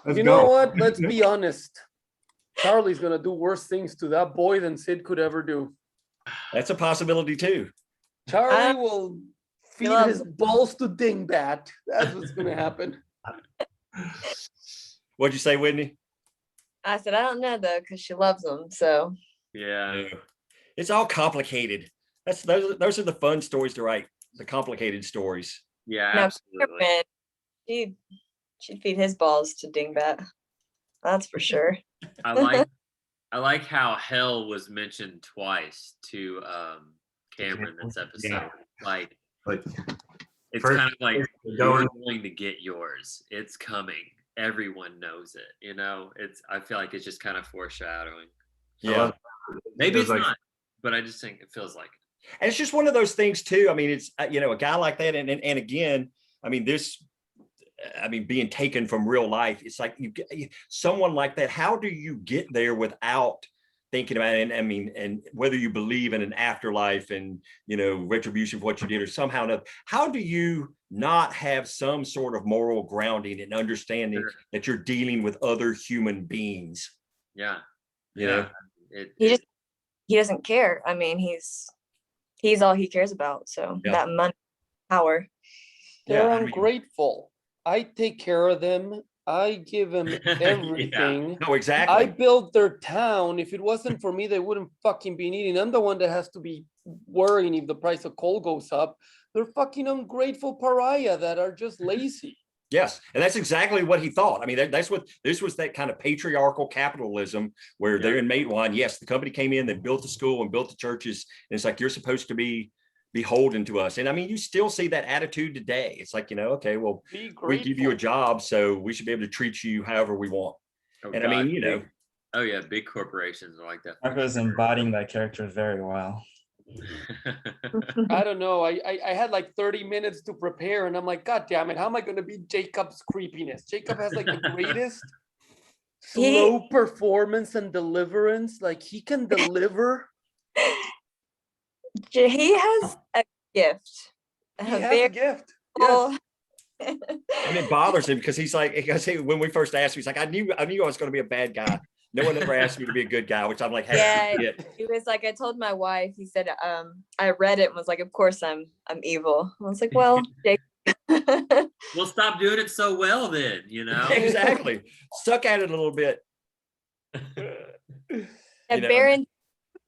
Let's You go. know what? Let's be honest. Charlie's gonna do worse things to that boy than Sid could ever do. That's a possibility too. Charlie will feed his balls to Dingbat. That's what's gonna happen. What'd you say, Whitney? I said, I don't know though, because she loves him. So Yeah. It's all complicated. Those are the fun stories to write, the complicated stories. Yeah, now, absolutely. Superman, she'd feed his balls to Dingbat. That's for sure. I like how hell was mentioned twice to Cameron this episode. Yeah. Like it's First, kind of like going- you're going to get yours. It's coming. Everyone knows it. You know, I feel like it's just kind of foreshadowing. Yeah. Maybe it's like- not, but I just think it feels like it. And it's just one of those things too. I mean, it's a guy like that, and again, I mean, being taken from real life, it's like someone like that. How do you get there without thinking about it? And I mean, and whether you believe in an afterlife and retribution for what you did, or somehow, how do you not have some sort of moral grounding and understanding that you're dealing with other human beings? Yeah. You know? He doesn't care. I mean, he's all he cares about. So that money, power. They're ungrateful. I take care of them. I give them everything. No, exactly. I built their town. If it wasn't for me, they wouldn't fucking be eating. I'm the one that has to be worrying if the price of coal goes up. They're fucking ungrateful pariah that are just lazy. Yes, and that's exactly what he thought. I mean, this was that kind of patriarchal capitalism where they're in Matewan. Yes, the company came in, they built the school and built the churches, and it's like, you're supposed to be beholden to us. And I mean, you still see that attitude today. It's like, okay, well, we give you a job, so we should be able to treat you however we want. Oh, and God, I mean, oh yeah, big corporations are like that. Marco's embodying that character very well. I don't know. I had like 30 minutes to prepare, and I'm like, God damn it, how am I going to be Jacob's creepiness? Jacob has like the greatest slow performance and deliverance. Like, he can deliver. He has a gift. He has a gift. Yes. and it bothers him because he's like, when we first asked him, he's like, I knew I was going to be a bad guy. No one ever asked me to be a good guy, which I'm like, hey, he was like, I told my wife, he said, I read it and was like, of course I'm evil. I was like, well, Jake. Well, stop doing it so well then, Exactly. Suck at it a little bit. Baron,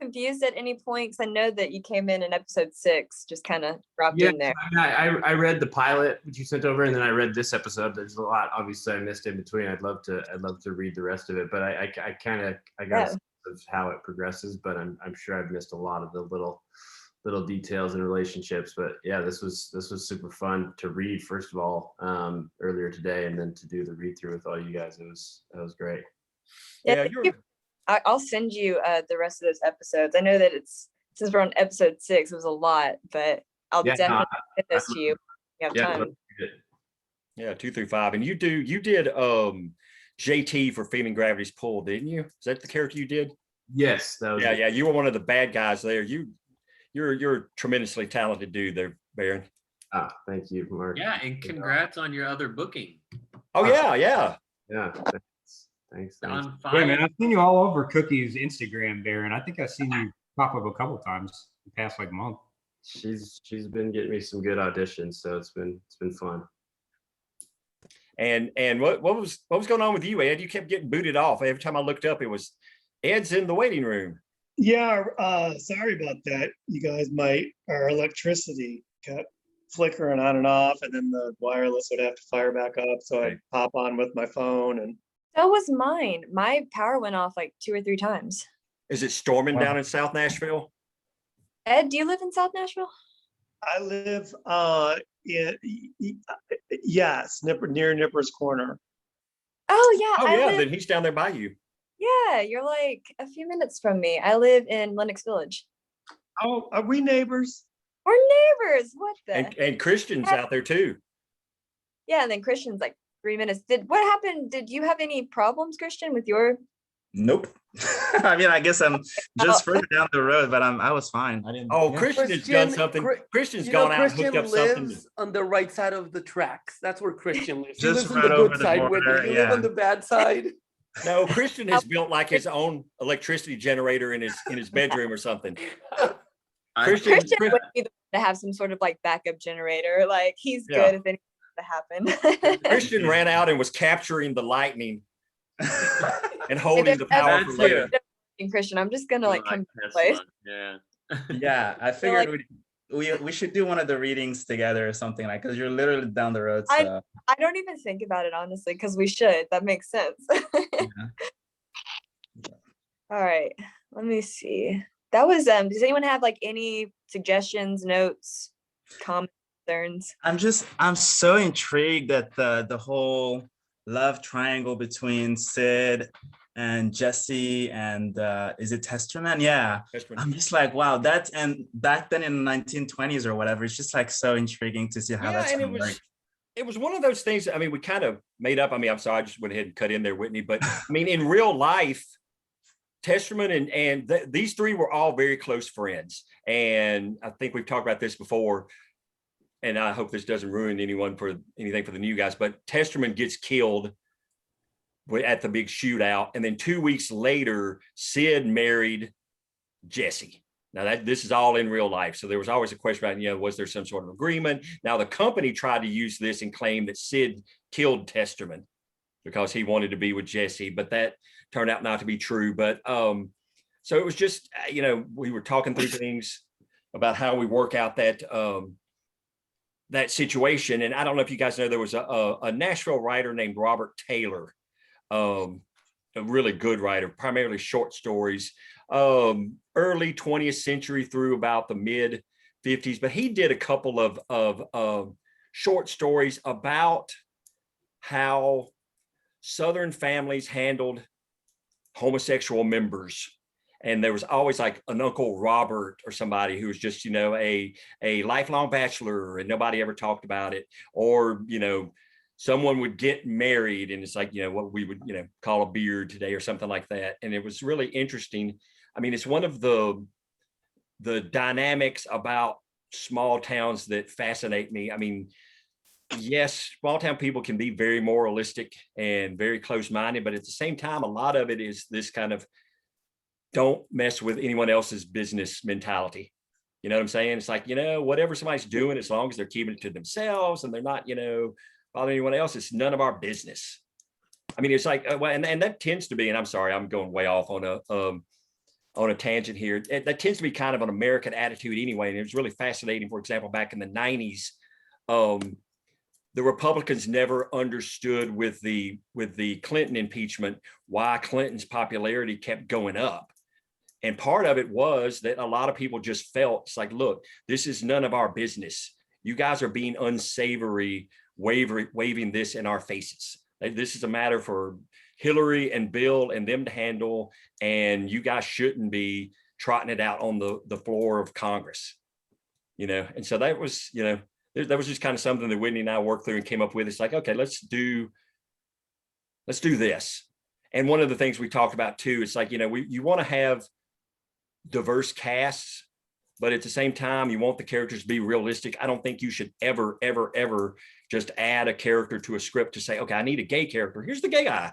confused at any point? Because I know that you came in episode 6, just kind of dropped in there. I read the pilot which you sent over, and then I read this episode. There's a lot obviously I missed in between. I'd love to read the rest of it, but I got a sense of how it progresses, but I'm sure I've missed a lot of the little details and relationships. But yeah, this was super fun to read, first of all, earlier today, and then to do the read through with all you guys. That was great. I'll send you the rest of those episodes. I know that since we're on episode 6, it was a lot, but I'll definitely get this to you. You have time. Yeah, 2 through 5. And you did JT for Feeling Gravity's Pull, didn't you? Is that the character you did? Yes, that was yeah. You were one of the bad guys there. You're a tremendously talented dude there, Baron. Thank you, Mark. Yeah, and congrats on your other booking. Oh yeah. Yeah. Thanks. On Yeah, fire. man, I've seen you all over Cookie's Instagram, Darren. I think I've seen you pop up a couple times the past like month. She's been getting me some good auditions, so it's been fun. And what was going on with you, Ed? You kept getting booted off. Every time I looked up, it was Ed's in the waiting room. Yeah, sorry about that. You guys our electricity kept flickering on and off, and then the wireless would have to fire back up. So I'd pop on with my phone and. So was mine. My power went off like 2 or 3 times. Is it storming down in South Nashville? Ed, do you live in South Nashville? I live yes, near Nipper's Corner. Oh yeah. Oh I yeah, live, then he's down there by you. yeah, you're like a few minutes from me. I live in Lenox Village. Oh, are we neighbors? We're neighbors. What the? And Christian's out there too. Yeah, and then Christian's like 3 minutes. What happened? Did you have any problems, Christian, with your? Nope. I mean, I guess I'm just further down the road, but I was fine. I didn't. Oh, yeah. Christian has done something. Christian's gone out and hooked up something. lives on the right side of the tracks. That's where Christian lives. He Just lives on right the over good the side. border, Whitney. You live yeah. on the bad side. No, Christian has built like his own electricity generator in his bedroom or something. Christian would be the one to have some sort of like backup generator. Like he's Yeah. good if anything to happen. Christian ran out and was capturing the lightning and holding the power for That's later. Christian, I'm just gonna like come to Tesla. place. Yeah. Yeah, I figured we should do one of the readings together or something like, because you're literally down the road. So I don't even think about it honestly, because we should. That makes sense. All right, let me see. That was does anyone have like any suggestions, notes, comments, concerns? I'm so intrigued at the whole love triangle between Sid and Jesse and is it Testerman? Yeah. Testerman. I'm just like, wow, and back then in the 1920s or whatever, it's just like so intriguing to see how that's and gonna work. it was one of those things. I mean, we kind of made up. I mean, I'm sorry, I just went ahead and cut in there, Whitney. But I mean, in real life, Testerman and these three were all very close friends. And I think we've talked about this before. And I hope this doesn't ruin anything for the new guys. But Testerman gets killed at the big shootout, and then 2 weeks later, Sid married Jesse. Now this is all in real life. So there was always a question about, was there some sort of agreement? Now the company tried to use this and claim that Sid killed Testerman because he wanted to be with Jesse, but that turned out not to be true. But so it was just, we were talking through things about how we work out that that situation. And I don't know if you guys know, there was a Nashville writer named Robert Taylor, a really good writer, primarily short stories, early 20th century through about the mid 50s. But he did a couple of short stories about how Southern families handled homosexual members. And there was always like an Uncle Robert or somebody who was just, a lifelong bachelor and nobody ever talked about it. Or, someone would get married and it's like, what we would, call a beard today or something like that. And it was really interesting. I mean, it's one of the dynamics about small towns that fascinate me. I mean, yes, small town people can be very moralistic and very close-minded, but at the same time, a lot of it is this kind of don't mess with anyone else's business mentality. You know what I'm saying? It's like, whatever somebody's doing, as long as they're keeping it to themselves and they're not, bothering anyone else, it's none of our business. I mean, it's like, and that tends to be, and I'm sorry, I'm going way off on a tangent here. That tends to be kind of an American attitude anyway. And it was really fascinating. For example, back in the 90s, the Republicans never understood with the Clinton impeachment why Clinton's popularity kept going up. And part of it was that a lot of people just felt it's like, look, this is none of our business. You guys are being unsavory, waving this in our faces. This is a matter for Hillary and Bill and them to handle, and you guys shouldn't be trotting it out on the floor of Congress. And so that was, that was just kind of something that Whitney and I worked through and came up with. It's like, okay, let's do this. And one of the things we talked about too, it's like, you want to have diverse casts, but at the same time, you want the characters to be realistic. I don't think you should ever, ever, ever just add a character to a script to say, okay, I need a gay character. Here's the gay guy.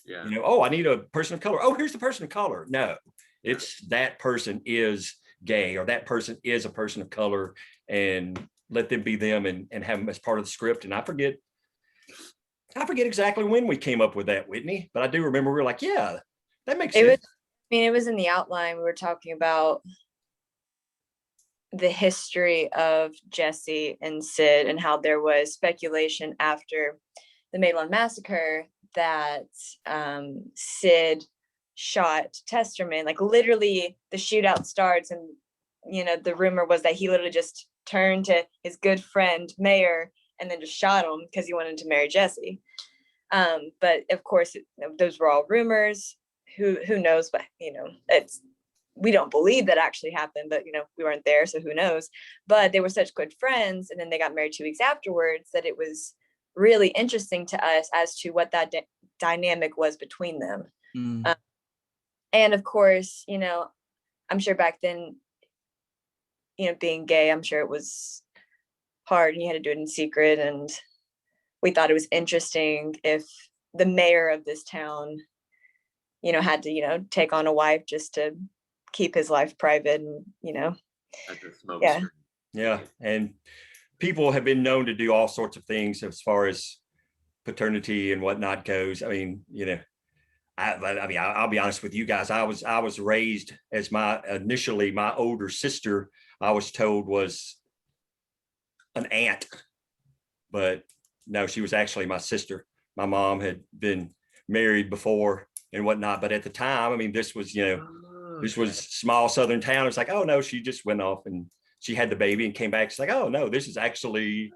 Yeah. You know, oh, I need a person of color. Oh, here's the person of color. No, it's that person is gay or that person is a person of color, and let them be them and have them as part of the script. And I forget exactly when we came up with that, Whitney, but I do remember we were like, yeah, that makes sense. It was in the outline. We were talking about the history of Jesse and Sid and how there was speculation after the Maitland massacre that Sid shot Testerman. Like literally the shootout starts and, the rumor was that he literally just turned to his good friend Mayor and then just shot him because he wanted to marry Jesse. But of course, those were all rumors. Who knows? But we don't believe that actually happened. But we weren't there, so who knows? But they were such good friends, and then they got married 2 weeks afterwards. That it was really interesting to us as to what that dynamic was between them. And of course, I'm sure back then, being gay, I'm sure it was hard, and you had to do it in secret. And we thought it was interesting if the mayor of this town, had to, take on a wife just to keep his life private and, Yeah. And people have been known to do all sorts of things as far as paternity and whatnot goes. I mean, I'll be honest with you guys. I was raised as initially my older sister, I was told was an aunt, but no, she was actually my sister. My mom had been married before and whatnot, but at the time, I mean, this was, this was small Southern town. It's like, oh no, she just went off and she had the baby and came back. It's like, oh no, this is actually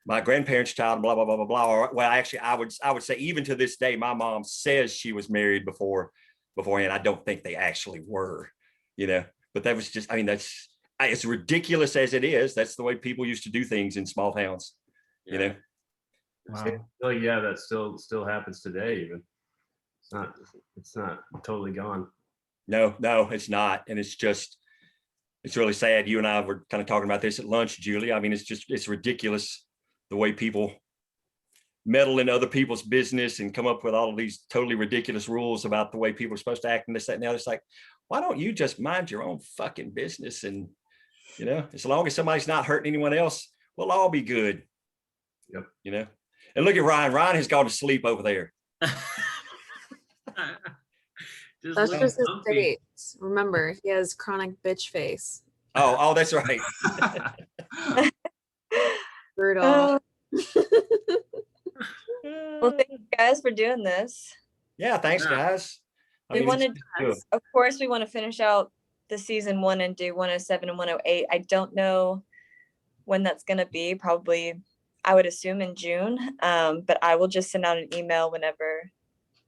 my grandparents' child, blah, blah, blah, blah, blah. Or, well, actually, I would say even to this day, my mom says she was married beforehand. I don't think they actually were, but that was just, I mean, that's as ridiculous as it is. That's the way people used to do things in small towns, Wow. Oh yeah, that still happens today. Even it's not totally gone. No, it's not, and it's really sad. You and I were kind of talking about this at lunch, Julie. I mean, it's ridiculous the way people meddle in other people's business and come up with all of these totally ridiculous rules about the way people are supposed to act and this, that, and the other. It's like, why don't you just mind your own fucking business? And, as long as somebody's not hurting anyone else, we'll all be good. Yep. And look at Ryan. Ryan has gone to sleep over there. That's just his face. Remember, he has chronic bitch face. Oh, that's right. Brutal. Well, thank you guys for doing this. Yeah, thanks, guys. Of course, we want to finish out the season 1 and do 107 and 108. I don't know when that's going to be. Probably, I would assume in June. But I will just send out an email whenever,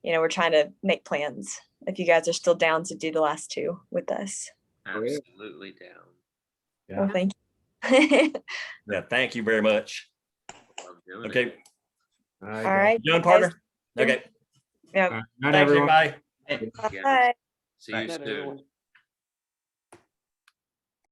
we're trying to make plans. If you guys are still down to do the last 2 with us. Absolutely down. Yeah. Well, thank you. Yeah, thank you very much. Okay. All right. Done, partner? Okay. Yeah. Thanks, everybody. Bye. See you soon.